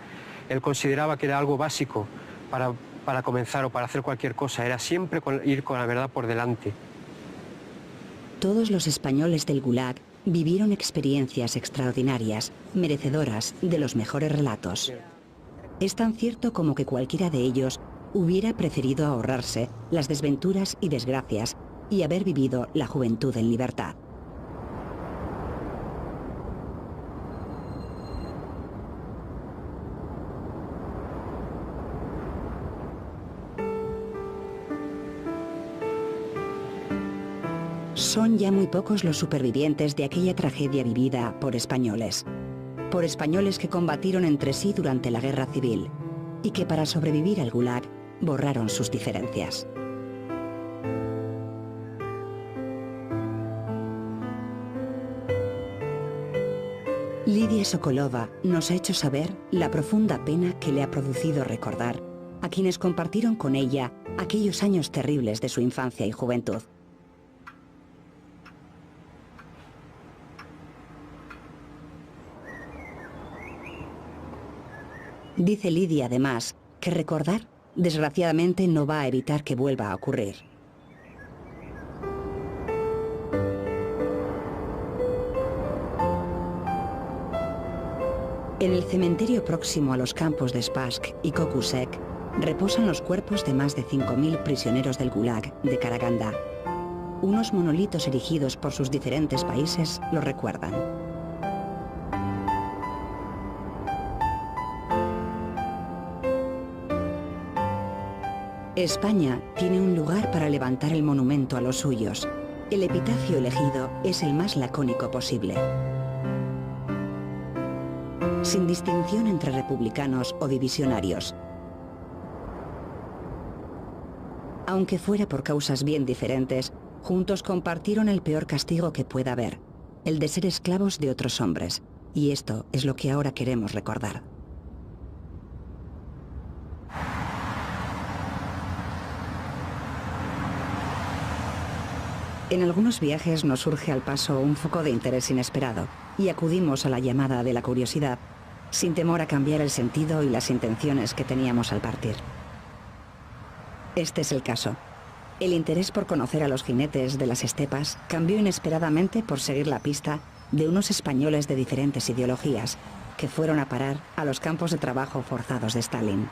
él consideraba que era algo básico para comenzar o para hacer cualquier cosa, era siempre ir con la verdad por delante. Todos los españoles del Gulag vivieron experiencias extraordinarias, merecedoras de los mejores relatos. Es tan cierto como que cualquiera de ellos hubiera preferido ahorrarse las desventuras y desgracias y haber vivido la juventud en libertad. Son ya muy pocos los supervivientes de aquella tragedia vivida por españoles que combatieron entre sí durante la Guerra Civil y que para sobrevivir al Gulag borraron sus diferencias. Lidia Sokolova nos ha hecho saber la profunda pena que le ha producido recordar a quienes compartieron con ella aquellos años terribles de su infancia y juventud. Dice Lidia, además, que recordar, desgraciadamente, no va a evitar que vuelva a ocurrir. En el cementerio próximo a los campos de Spassk y Kokusek reposan los cuerpos de más de 5.000 prisioneros del Gulag de Karaganda. Unos monolitos erigidos por sus diferentes países lo recuerdan. España tiene un lugar para levantar el monumento a los suyos. El epitafio elegido es el más lacónico posible. Sin distinción entre republicanos o divisionarios. Aunque fuera por causas bien diferentes, juntos compartieron el peor castigo que pueda haber, el de ser esclavos de otros hombres. Y esto es lo que ahora queremos recordar. En algunos viajes nos surge al paso un foco de interés inesperado y acudimos a la llamada de la curiosidad, sin temor a cambiar el sentido y las intenciones que teníamos al partir. Este es el caso. El interés por conocer a los jinetes de las estepas cambió inesperadamente por seguir la pista de unos españoles de diferentes ideologías que fueron a parar a los campos de trabajo forzados de Stalin.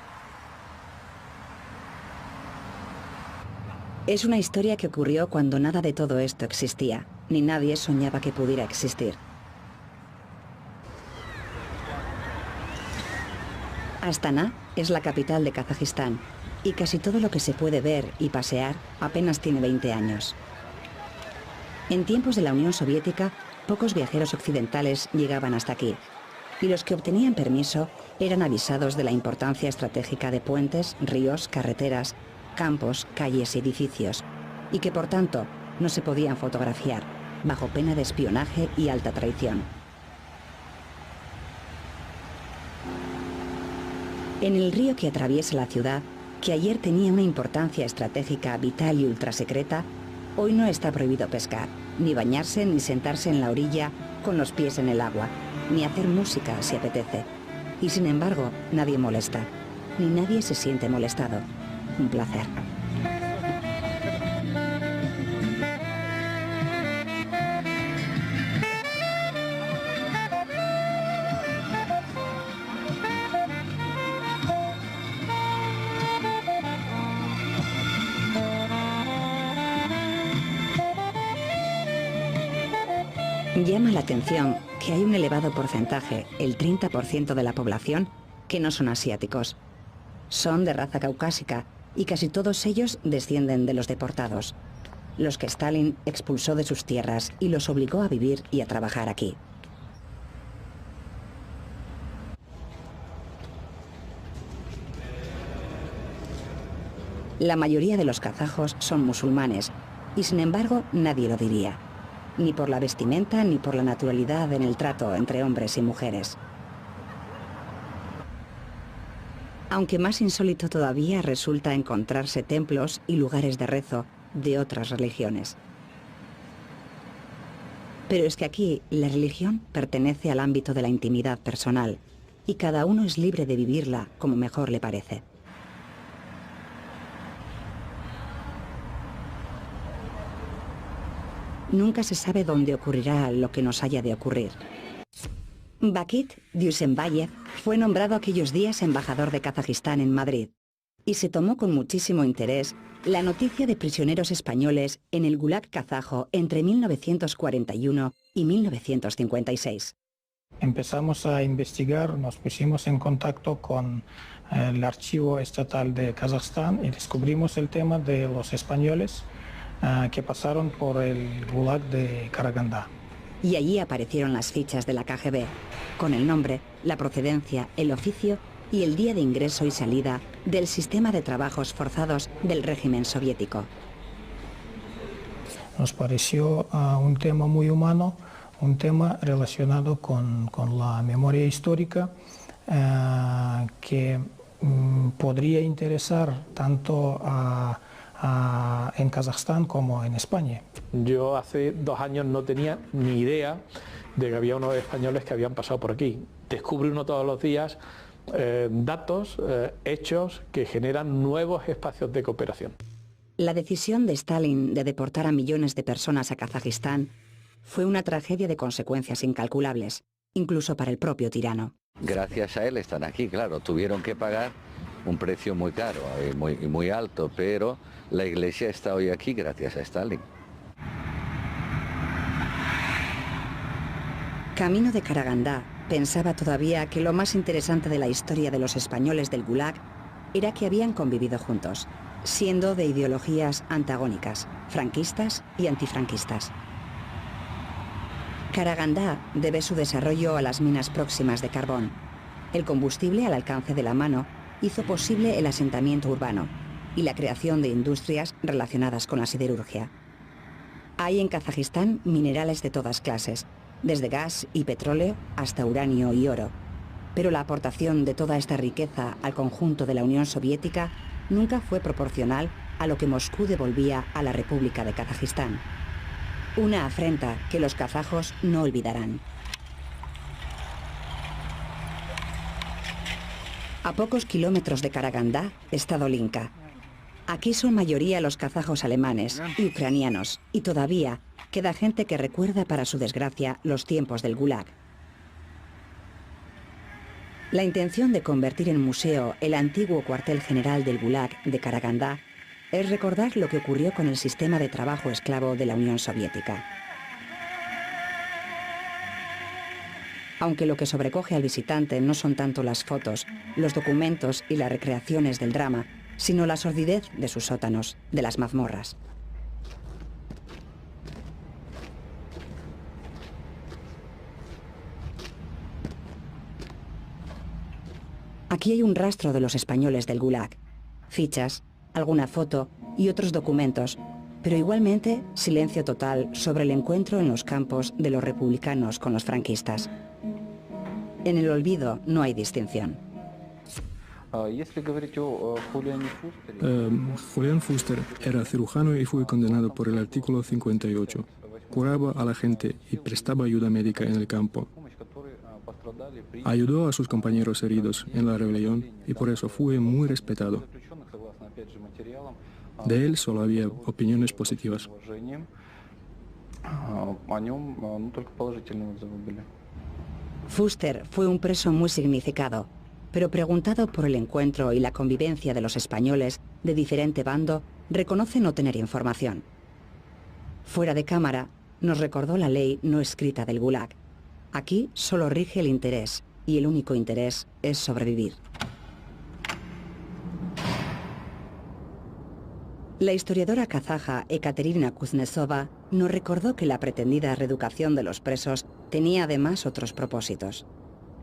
Es una historia que ocurrió cuando nada de todo esto existía, ni nadie soñaba que pudiera existir. Astana es la capital de Kazajistán y casi todo lo que se puede ver y pasear apenas tiene 20 años. En tiempos de la Unión Soviética, pocos viajeros occidentales llegaban hasta aquí y los que obtenían permiso eran avisados de la importancia estratégica de puentes, ríos, carreteras, campos, calles y edificios, y que por tanto no se podían fotografiar, bajo pena de espionaje y alta traición. En el río que atraviesa la ciudad, que ayer tenía una importancia estratégica vital y ultrasecreta, hoy no está prohibido pescar, ni bañarse ni sentarse en la orilla con los pies en el agua, ni hacer música si apetece. Y sin embargo, nadie molesta, ni nadie se siente molestado. Un placer. Llama la atención que hay un elevado porcentaje, el 30% de la población, que no son asiáticos. Son de raza caucásica y casi todos ellos descienden de los deportados, los que Stalin expulsó de sus tierras y los obligó a vivir y a trabajar aquí. La mayoría de los kazajos son musulmanes y sin embargo nadie lo diría. Ni por la vestimenta ni por la naturalidad en el trato entre hombres y mujeres. Aunque más insólito todavía resulta encontrarse templos y lugares de rezo de otras religiones. Pero es que aquí la religión pertenece al ámbito de la intimidad personal y cada uno es libre de vivirla como mejor le parece. Nunca se sabe dónde ocurrirá lo que nos haya de ocurrir. Vakit Dusenbayev fue nombrado aquellos días embajador de Kazajistán en Madrid y se tomó con muchísimo interés la noticia de prisioneros españoles en el Gulag kazajo entre 1941 y 1956. Empezamos a investigar, nos pusimos en contacto con el Archivo Estatal de Kazajstán y descubrimos el tema de los españoles que pasaron por el Gulag de Karagandá. Y allí aparecieron las fichas de la KGB, con el nombre, la procedencia, el oficio y el día de ingreso y salida del sistema de trabajos forzados del régimen soviético. Nos pareció un tema muy humano, un tema relacionado con la memoria histórica que podría interesar tanto en Kazajstán como en España. Yo hace 2 años no tenía ni idea de que había unos españoles que habían pasado por aquí. Descubre uno todos los días datos, hechos que generan nuevos espacios de cooperación. La decisión de Stalin de deportar a millones de personas a Kazajistán fue una tragedia de consecuencias incalculables, incluso para el propio tirano. Gracias a él están aquí, claro, tuvieron que pagar un precio muy caro y muy alto, pero la Iglesia está hoy aquí gracias a Stalin. Camino de Karagandá pensaba todavía que lo más interesante de la historia de los españoles del Gulag era que habían convivido juntos, siendo de ideologías antagónicas, franquistas y antifranquistas. Karagandá debe su desarrollo a las minas próximas de carbón. El combustible al alcance de la mano hizo posible el asentamiento urbano y la creación de industrias relacionadas con la siderurgia. Hay en Kazajistán minerales de todas clases, desde gas y petróleo hasta uranio y oro. Pero la aportación de toda esta riqueza al conjunto de la Unión Soviética nunca fue proporcional a lo que Moscú devolvía a la República de Kazajistán. Una afrenta que los kazajos no olvidarán. A pocos kilómetros de Karagandá está Dolinka. Aquí son mayoría los kazajos alemanes y ucranianos, y todavía queda gente que recuerda para su desgracia los tiempos del Gulag. La intención de convertir en museo el antiguo cuartel general del Gulag de Karagandá es recordar lo que ocurrió con el sistema de trabajo esclavo de la Unión Soviética. Aunque lo que sobrecoge al visitante no son tanto las fotos, los documentos y las recreaciones del drama, sino la sordidez de sus sótanos, de las mazmorras. Aquí hay un rastro de los españoles del Gulag, fichas, alguna foto y otros documentos, pero igualmente silencio total sobre el encuentro en los campos de los republicanos con los franquistas. En el olvido no hay distinción. Julián Fuster era cirujano y fue condenado por el artículo 58. Curaba a la gente y prestaba ayuda médica en el campo. Ayudó a sus compañeros heridos en la rebelión y por eso fue muy respetado. De él solo había opiniones positivas. Fuster fue un preso muy significado, pero preguntado por el encuentro y la convivencia de los españoles de diferente bando, reconoce no tener información. Fuera de cámara, nos recordó la ley no escrita del Gulag. Aquí solo rige el interés, y el único interés es sobrevivir. La historiadora kazaja Ekaterina Kuznetsova nos recordó que la pretendida reeducación de los presos tenía además otros propósitos.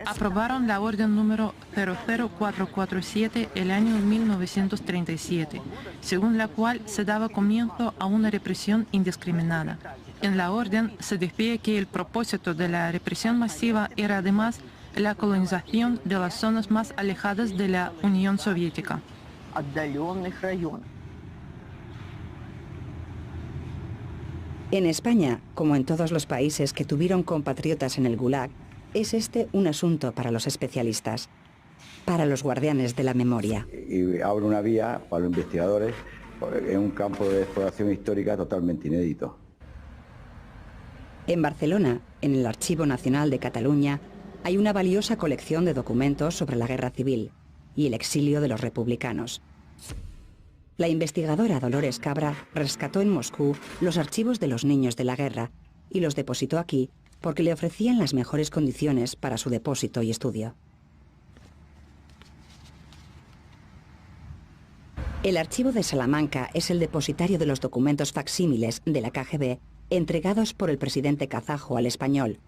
Aprobaron la orden número 00447 el año 1937, según la cual se daba comienzo a una represión indiscriminada. En la orden se decía que el propósito de la represión masiva era además la colonización de las zonas más alejadas de la Unión Soviética. En España, como en todos los países que tuvieron compatriotas en el Gulag, es este un asunto para los especialistas, para los guardianes de la memoria. Y abre una vía para los investigadores en un campo de exploración histórica totalmente inédito. En Barcelona, en el Archivo Nacional de Cataluña, hay una valiosa colección de documentos sobre la guerra civil y el exilio de los republicanos. La investigadora Dolores Cabra rescató en Moscú los archivos de los niños de la guerra y los depositó aquí porque le ofrecían las mejores condiciones para su depósito y estudio. El archivo de Salamanca es el depositario de los documentos facsímiles de la KGB entregados por el presidente kazajo al español,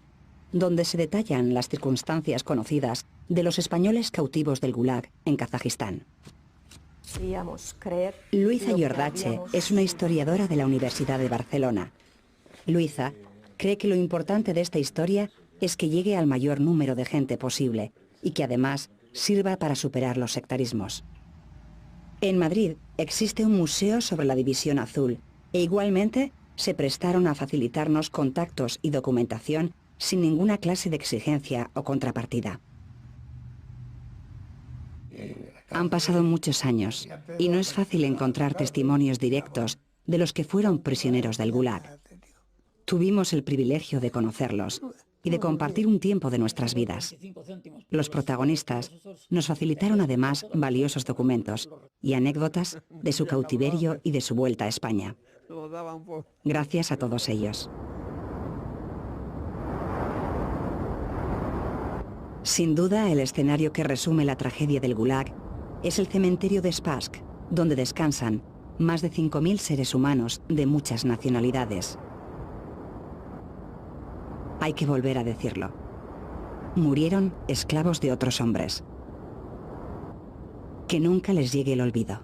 donde se detallan las circunstancias conocidas de los españoles cautivos del Gulag en Kazajistán. Luisa Iordache es una historiadora de la Universidad de Barcelona. Luisa cree que lo importante de esta historia es que llegue al mayor número de gente posible y que además sirva para superar los sectarismos. En Madrid existe un museo sobre la División Azul e igualmente se prestaron a facilitarnos contactos y documentación sin ninguna clase de exigencia o contrapartida. Han pasado muchos años y no es fácil encontrar testimonios directos de los que fueron prisioneros del Gulag. Tuvimos el privilegio de conocerlos y de compartir un tiempo de nuestras vidas. Los protagonistas nos facilitaron además valiosos documentos y anécdotas de su cautiverio y de su vuelta a España. Gracias a todos ellos. Sin duda, el escenario que resume la tragedia del Gulag es el cementerio de Spassk, donde descansan más de 5.000 seres humanos de muchas nacionalidades. Hay que volver a decirlo. Murieron esclavos de otros hombres. Que nunca les llegue el olvido.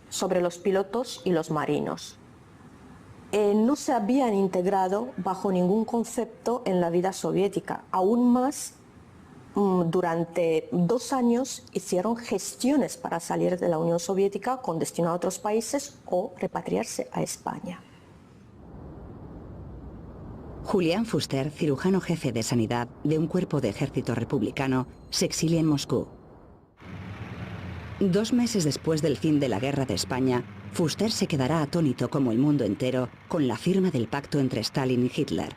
Sobre los pilotos y los marinos. No se habían integrado bajo ningún concepto en la vida soviética. Aún más, durante 2 años hicieron gestiones para salir de la Unión Soviética con destino a otros países o repatriarse a España. Julián Fuster, cirujano jefe de sanidad de un cuerpo de ejército republicano, se exilia en Moscú. 2 meses después del fin de la Guerra de España, Fuster se quedará atónito como el mundo entero con la firma del pacto entre Stalin y Hitler.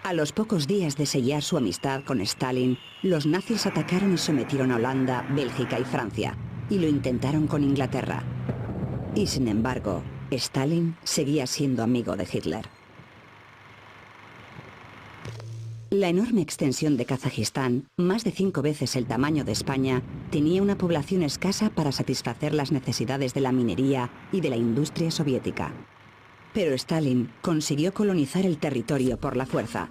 A los pocos días de sellar su amistad con Stalin, los nazis atacaron y sometieron a Holanda, Bélgica y Francia, y lo intentaron con Inglaterra. Y sin embargo, Stalin seguía siendo amigo de Hitler. La enorme extensión de Kazajistán, más de 5 veces el tamaño de España, tenía una población escasa para satisfacer las necesidades de la minería y de la industria soviética. Pero Stalin consiguió colonizar el territorio por la fuerza,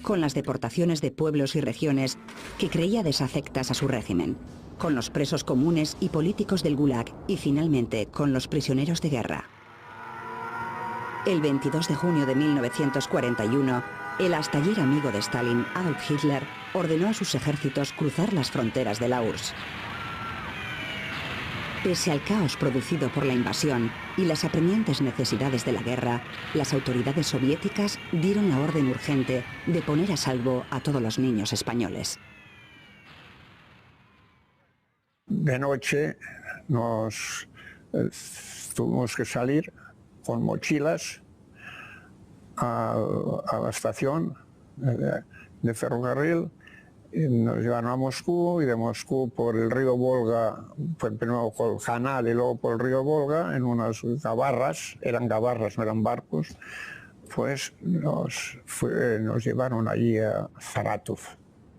con las deportaciones de pueblos y regiones que creía desafectas a su régimen, con los presos comunes y políticos del Gulag y finalmente con los prisioneros de guerra. El 22 de junio de 1941, el hasta ayer amigo de Stalin, Adolf Hitler, ordenó a sus ejércitos cruzar las fronteras de la URSS. Pese al caos producido por la invasión y las apremiantes necesidades de la guerra, las autoridades soviéticas dieron la orden urgente de poner a salvo a todos los niños españoles. De noche tuvimos que salir con mochilas a la estación de ferrocarril, y nos llevaron a Moscú, y de Moscú por el río Volga, pues primero por el canal y luego por el río Volga, en unas gabarras, eran gabarras, no eran barcos, pues nos llevaron allí a Saratov.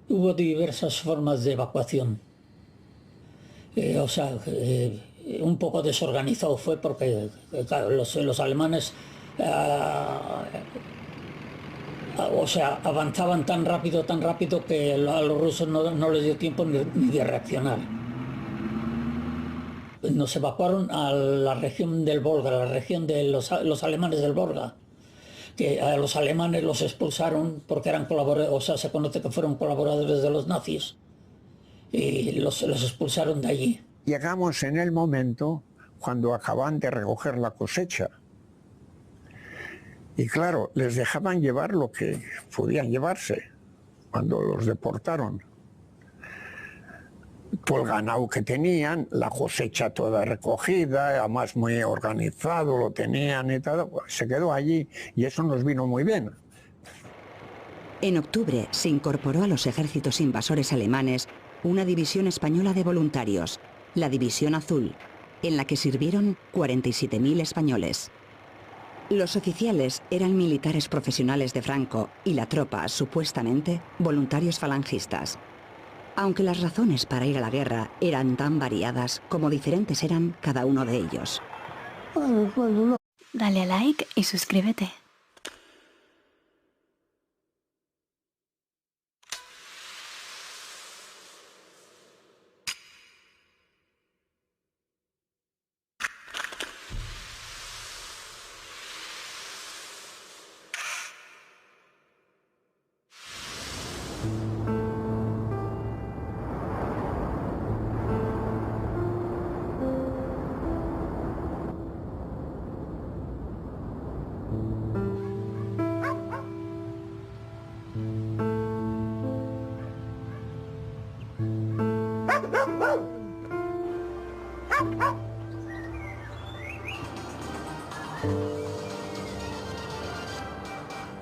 Hubo diversas formas de evacuación. Un poco desorganizado fue porque claro, los alemanes avanzaban tan rápido que a los rusos no les dio tiempo ni de reaccionar. Nos evacuaron a la región del Volga, a la región de los alemanes del Volga, que a los alemanes los expulsaron porque eran colaboradores, se conoce que fueron colaboradores de los nazis, y los expulsaron de allí. Llegamos en el momento cuando acaban de recoger la cosecha. Y claro, les dejaban llevar lo que podían llevarse cuando los deportaron. Todo el ganado que tenían, la cosecha toda recogida, además muy organizado lo tenían y todo, pues se quedó allí y eso nos vino muy bien. En octubre se incorporó a los ejércitos invasores alemanes una división española de voluntarios, la División Azul, en la que sirvieron 47.000 españoles. Los oficiales eran militares profesionales de Franco y la tropa, supuestamente, voluntarios falangistas. Aunque las razones para ir a la guerra eran tan variadas como diferentes eran cada uno de ellos. Dale a like y suscríbete.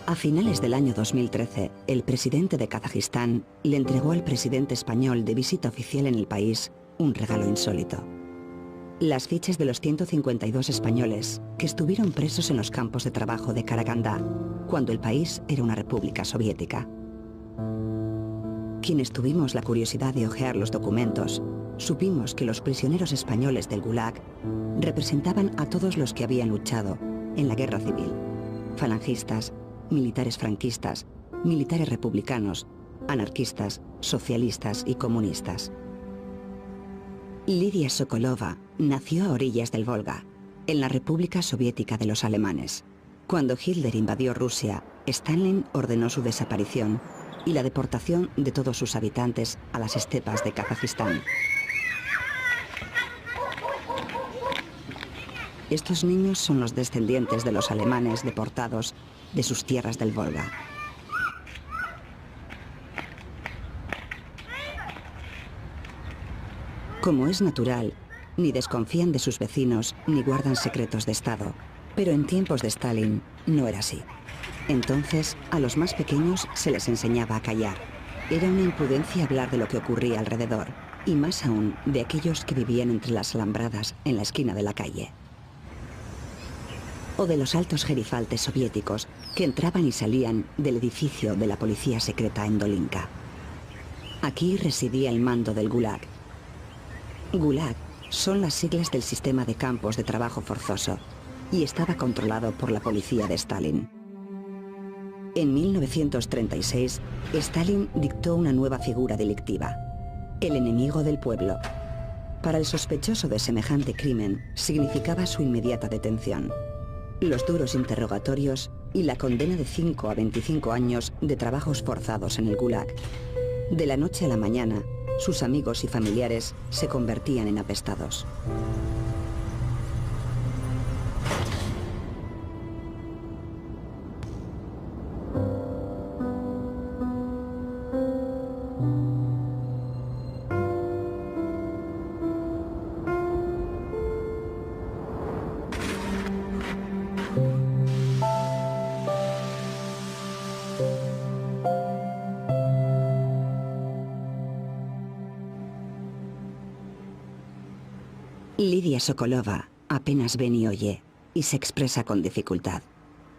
A finales del año 2013, el presidente de Kazajistán le entregó al presidente español de visita oficial en el país un regalo insólito. Las fichas de los 152 españoles que estuvieron presos en los campos de trabajo de Karagandá, cuando el país era una república soviética. Quienes tuvimos la curiosidad de hojear los documentos, supimos que los prisioneros españoles del Gulag representaban a todos los que habían luchado en la guerra civil: falangistas, militares franquistas, militares republicanos, anarquistas, socialistas y comunistas. Lidia Sokolova nació a orillas del Volga, en la República Soviética de los Alemanes. Cuando Hitler invadió Rusia, Stalin ordenó su desaparición y la deportación de todos sus habitantes a las estepas de Kazajistán. Estos niños son los descendientes de los alemanes deportados de sus tierras del Volga. Como es natural, ni desconfían de sus vecinos, ni guardan secretos de Estado. Pero en tiempos de Stalin no era así. Entonces, a los más pequeños se les enseñaba a callar. Era una imprudencia hablar de lo que ocurría alrededor, y más aún de aquellos que vivían entre las alambradas en la esquina de la calle. O de los altos gerifaltes soviéticos que entraban y salían del edificio de la policía secreta en Dolinka. Aquí residía el mando del Gulag. Gulag son las siglas del sistema de campos de trabajo forzoso y estaba controlado por la policía de Stalin. En 1936, Stalin dictó una nueva figura delictiva: el enemigo del pueblo. Para el sospechoso de semejante crimen, significaba su inmediata detención, los duros interrogatorios y la condena de 5 a 25 años de trabajos forzados en el Gulag. De la noche a la mañana, sus amigos y familiares se convertían en apestados. Lidia Sokolova apenas ve ni oye y se expresa con dificultad.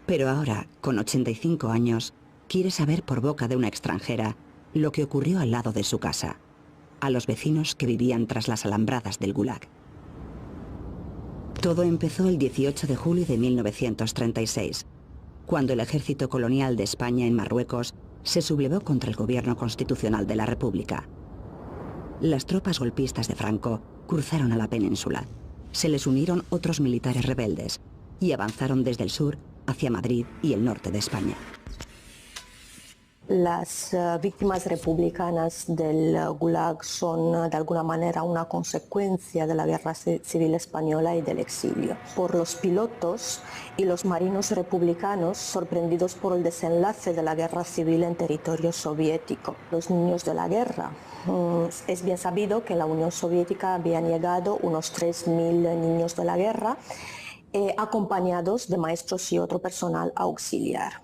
Pero ahora, con 85 años, quiere saber por boca de una extranjera lo que ocurrió al lado de su casa, a los vecinos que vivían tras las alambradas del Gulag. Todo empezó el 18 de julio de 1936, cuando el ejército colonial de España en Marruecos se sublevó contra el gobierno constitucional de la República. Las tropas golpistas de Franco cruzaron a la península. Se les unieron otros militares rebeldes y avanzaron desde el sur hacia Madrid y el norte de España. Las víctimas republicanas del Gulag son de alguna manera una consecuencia de la guerra civil española y del exilio. Por los pilotos y los marinos republicanos sorprendidos por el desenlace de la guerra civil en territorio soviético. Los niños de la guerra. Es bien sabido que en la Unión Soviética habían llegado unos 3.000 niños de la guerra, acompañados de maestros y otro personal auxiliar.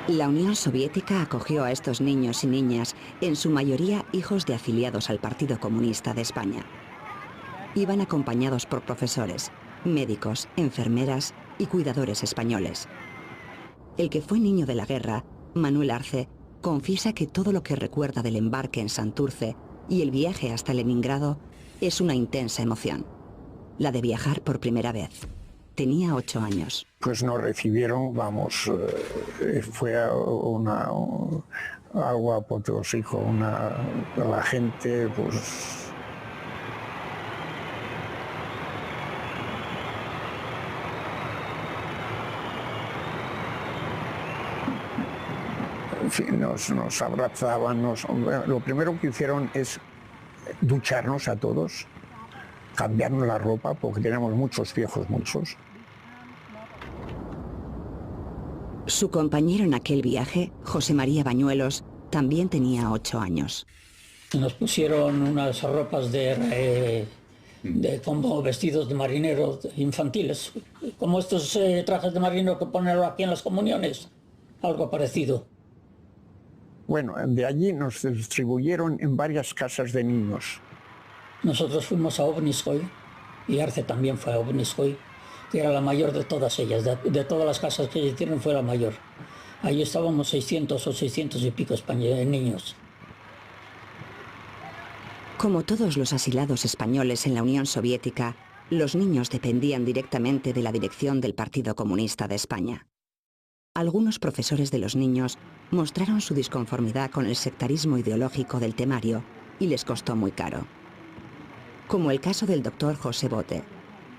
La Unión Soviética acogió a estos niños y niñas, en su mayoría hijos de afiliados al Partido Comunista de España. Iban acompañados por profesores, médicos, enfermeras y cuidadores españoles. El que fue niño de la guerra, Manuel Arce, confiesa que todo lo que recuerda del embarque en Santurce y el viaje hasta Leningrado es una intensa emoción, la de viajar por primera vez. Tenía 8 años. Pues nos recibieron, vamos, fue algo apoteósico, la gente, pues... En fin, nos abrazaban, lo primero que hicieron es ducharnos a todos, cambiarnos la ropa, porque teníamos muchos viejos, muchos. Su compañero en aquel viaje, José María Bañuelos, también tenía 8 años. Nos pusieron unas ropas como vestidos de marineros infantiles, como estos trajes de marinero que ponen aquí en las comuniones, algo parecido. Bueno, de allí nos distribuyeron en varias casas de niños. Nosotros fuimos a Obninskoye y Arce también fue a Obninskoye, que era la mayor de todas ellas, de todas las casas que hicieron fue la mayor. Ahí estábamos 600 o 600 y pico niños. Como todos los asilados españoles en la Unión Soviética, los niños dependían directamente de la dirección del Partido Comunista de España. Algunos profesores de los niños mostraron su disconformidad con el sectarismo ideológico del temario y les costó muy caro. Como el caso del doctor José Bote,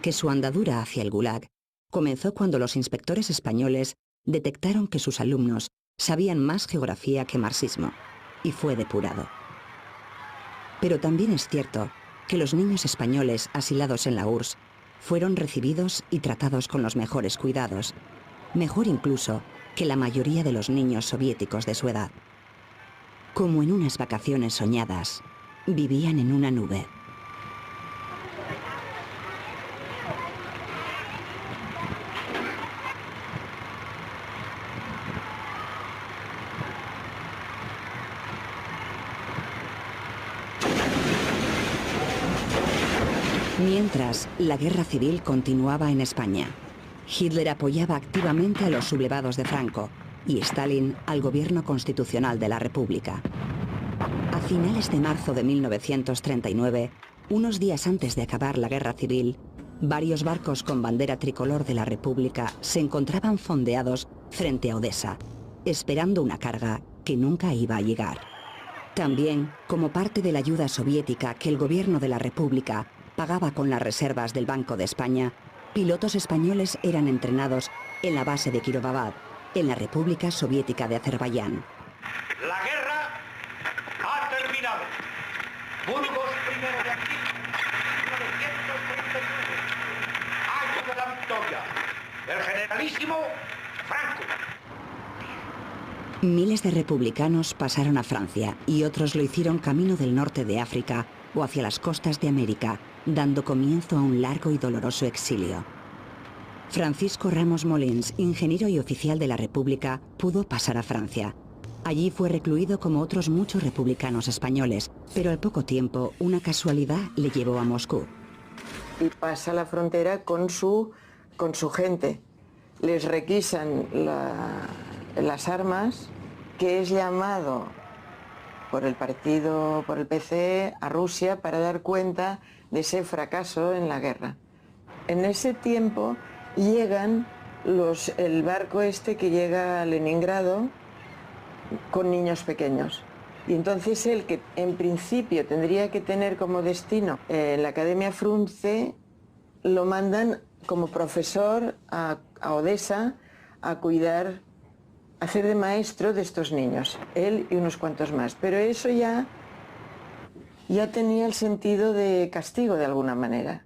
que su andadura hacia el Gulag comenzó cuando los inspectores españoles detectaron que sus alumnos sabían más geografía que marxismo, y fue depurado. Pero también es cierto que los niños españoles asilados en la URSS fueron recibidos y tratados con los mejores cuidados, mejor incluso que la mayoría de los niños soviéticos de su edad. Como en unas vacaciones soñadas, vivían en una nube. Mientras, la guerra civil continuaba en España. Hitler apoyaba activamente a los sublevados de Franco y Stalin al gobierno constitucional de la República. A finales de marzo de 1939, unos días antes de acabar la guerra civil, varios barcos con bandera tricolor de la República se encontraban fondeados frente a Odessa, esperando una carga que nunca iba a llegar. También, como parte de la ayuda soviética que el gobierno de la República pagaba con las reservas del Banco de España, pilotos españoles eran entrenados en la base de Kirovabad, en la República Soviética de Azerbaiyán. La guerra ha terminado. Burgos primero de aquí, 1939. Año de la victoria. El generalísimo Franco. Miles de republicanos pasaron a Francia y otros lo hicieron camino del norte de África o hacia las costas de América, dando comienzo a un largo y doloroso exilio. Francisco Ramos Molins, ingeniero y oficial de la República, pudo pasar a Francia. Allí fue recluido como otros muchos republicanos españoles, pero al poco tiempo una casualidad le llevó a Moscú. Y pasa la frontera con su gente. Les requisan las armas, que es llamado por el PCE a Rusia para dar cuenta de ese fracaso en la guerra. En ese tiempo llegan el barco que llega a Leningrado con niños pequeños. Y entonces él, que en principio tendría que tener como destino en la Academia Frunze, lo mandan como profesor a Odessa a cuidar, a hacer de maestro de estos niños, él y unos cuantos más. Pero eso ya tenía el sentido de castigo de alguna manera.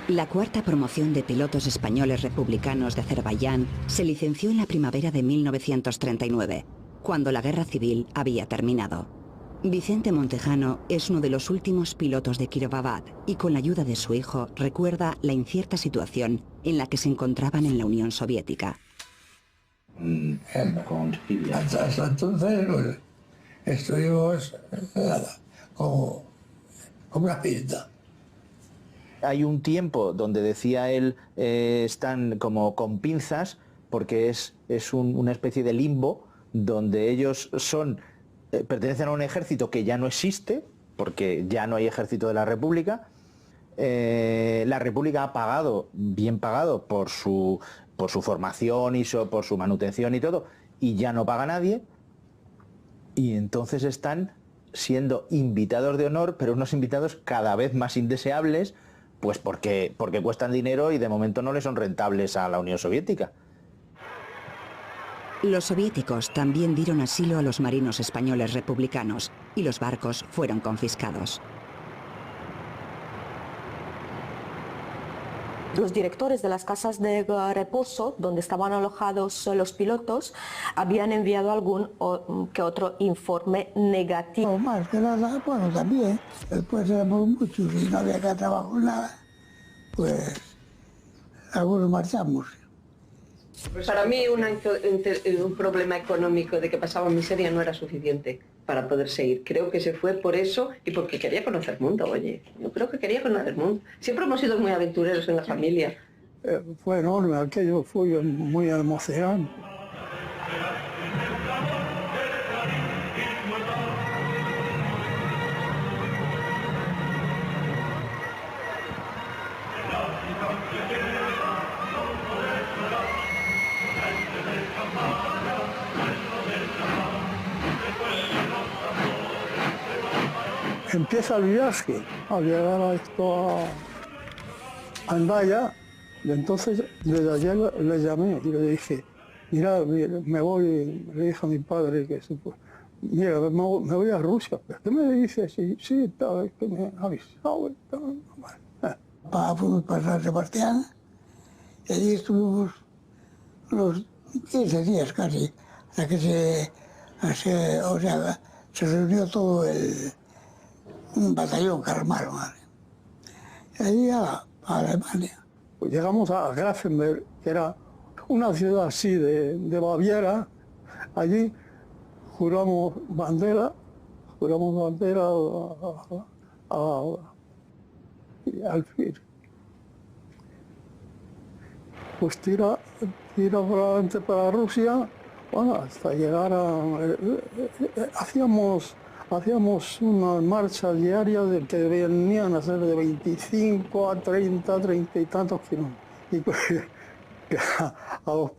La cuarta promoción de pilotos españoles republicanos de Azerbaiyán se licenció en la primavera de 1939, cuando la guerra civil había terminado. Vicente Montejano es uno de los últimos pilotos de Kirovabad y con la ayuda de su hijo recuerda la incierta situación en la que se encontraban en la Unión Soviética. Hasta entonces pues, estuvimos como una cinta. Hay un tiempo donde decía él están como con pinzas porque es una especie de limbo donde ellos pertenecen a un ejército que ya no existe porque ya no hay ejército de la República. La República ha pagado, bien pagado, por su formación y por su manutención y todo, y ya no paga nadie, y entonces están siendo invitados de honor, pero unos invitados cada vez más indeseables, pues porque cuestan dinero y de momento no le son rentables a la Unión Soviética. Los soviéticos también dieron asilo a los marinos españoles republicanos y los barcos fueron confiscados. Los directores de las casas de reposo, donde estaban alojados los pilotos, habían enviado algún que otro informe negativo. Más que nada, bueno, también, después éramos muchos y no había que trabajar nada, pues algunos marchamos. Para mí un problema económico de que pasaba miseria no era suficiente para poder seguir. Creo que se fue por eso y porque quería conocer el mundo, oye. Yo creo que quería conocer el mundo. Siempre hemos sido muy aventureros en la familia. Fue enorme, aquello fue muy emocionante. Empieza el viaje, al llegar a Hendaya, y entonces desde ayer le llamé y le dije, mira, me voy, le dije a mi padre que mira, me voy a Rusia. ¿Qué me dices? Sí, es que me ha avisado. Fuimos para San Sebastián y allí estuvimos unos 15 días casi, hasta que se reunió todo un batallón que armaron. Y allí a Alemania. Pues llegamos a Grafenberg, que era una ciudad así de Baviera. Allí juramos bandera juramos bandera al fin. Pues tira probablemente para Rusia, bueno, hasta llegar hacíamos unas marchas diarias de que venían a ser de 25 a 30 y tantos kilómetros. Y pues, a los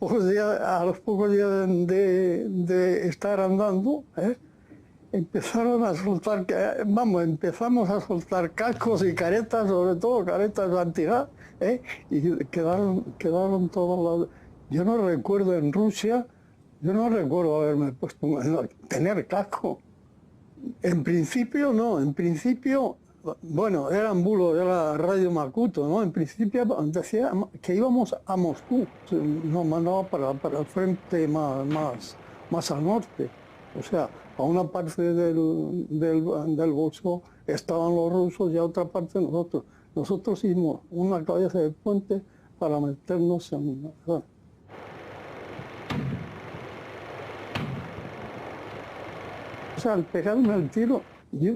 pocos días de estar andando, empezamos a soltar cascos y caretas, sobre todo caretas de antigas, y quedaron todas las... Yo no recuerdo en Rusia, haberme puesto, tener casco. En principio no, bueno, eran bulos, era Radio Makuto, ¿no? En principio decía que íbamos a Moscú, nos mandaba para el frente más al norte, o sea, a una parte del Volso estaban los rusos y a otra parte nosotros. Nosotros hicimos una cabeza de puente para meternos en... O sea, al pegarme el tiro, yo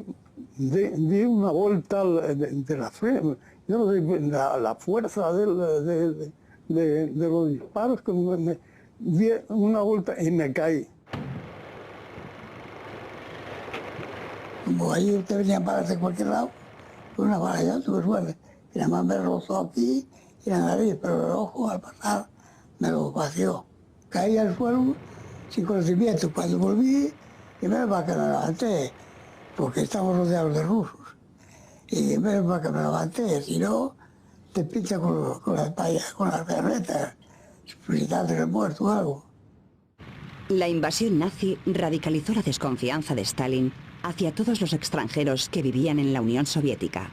di una vuelta de la frente. Yo no sé, la fuerza de los disparos, que me di una vuelta y me caí. Como ahí usted venía a pararse de cualquier lado, con una bala ya tuve suerte. Y nada más me rozó aquí y la nariz, pero el ojo al pasar me lo vació. Caí al suelo sin conocimiento. Cuando volví, menos para que me levanté, porque estamos rodeados de rusos. Y menos para que me levanté, si no, te pincha con las bayonetas, gritando el muerto o algo. La invasión nazi radicalizó la desconfianza de Stalin hacia todos los extranjeros que vivían en la Unión Soviética.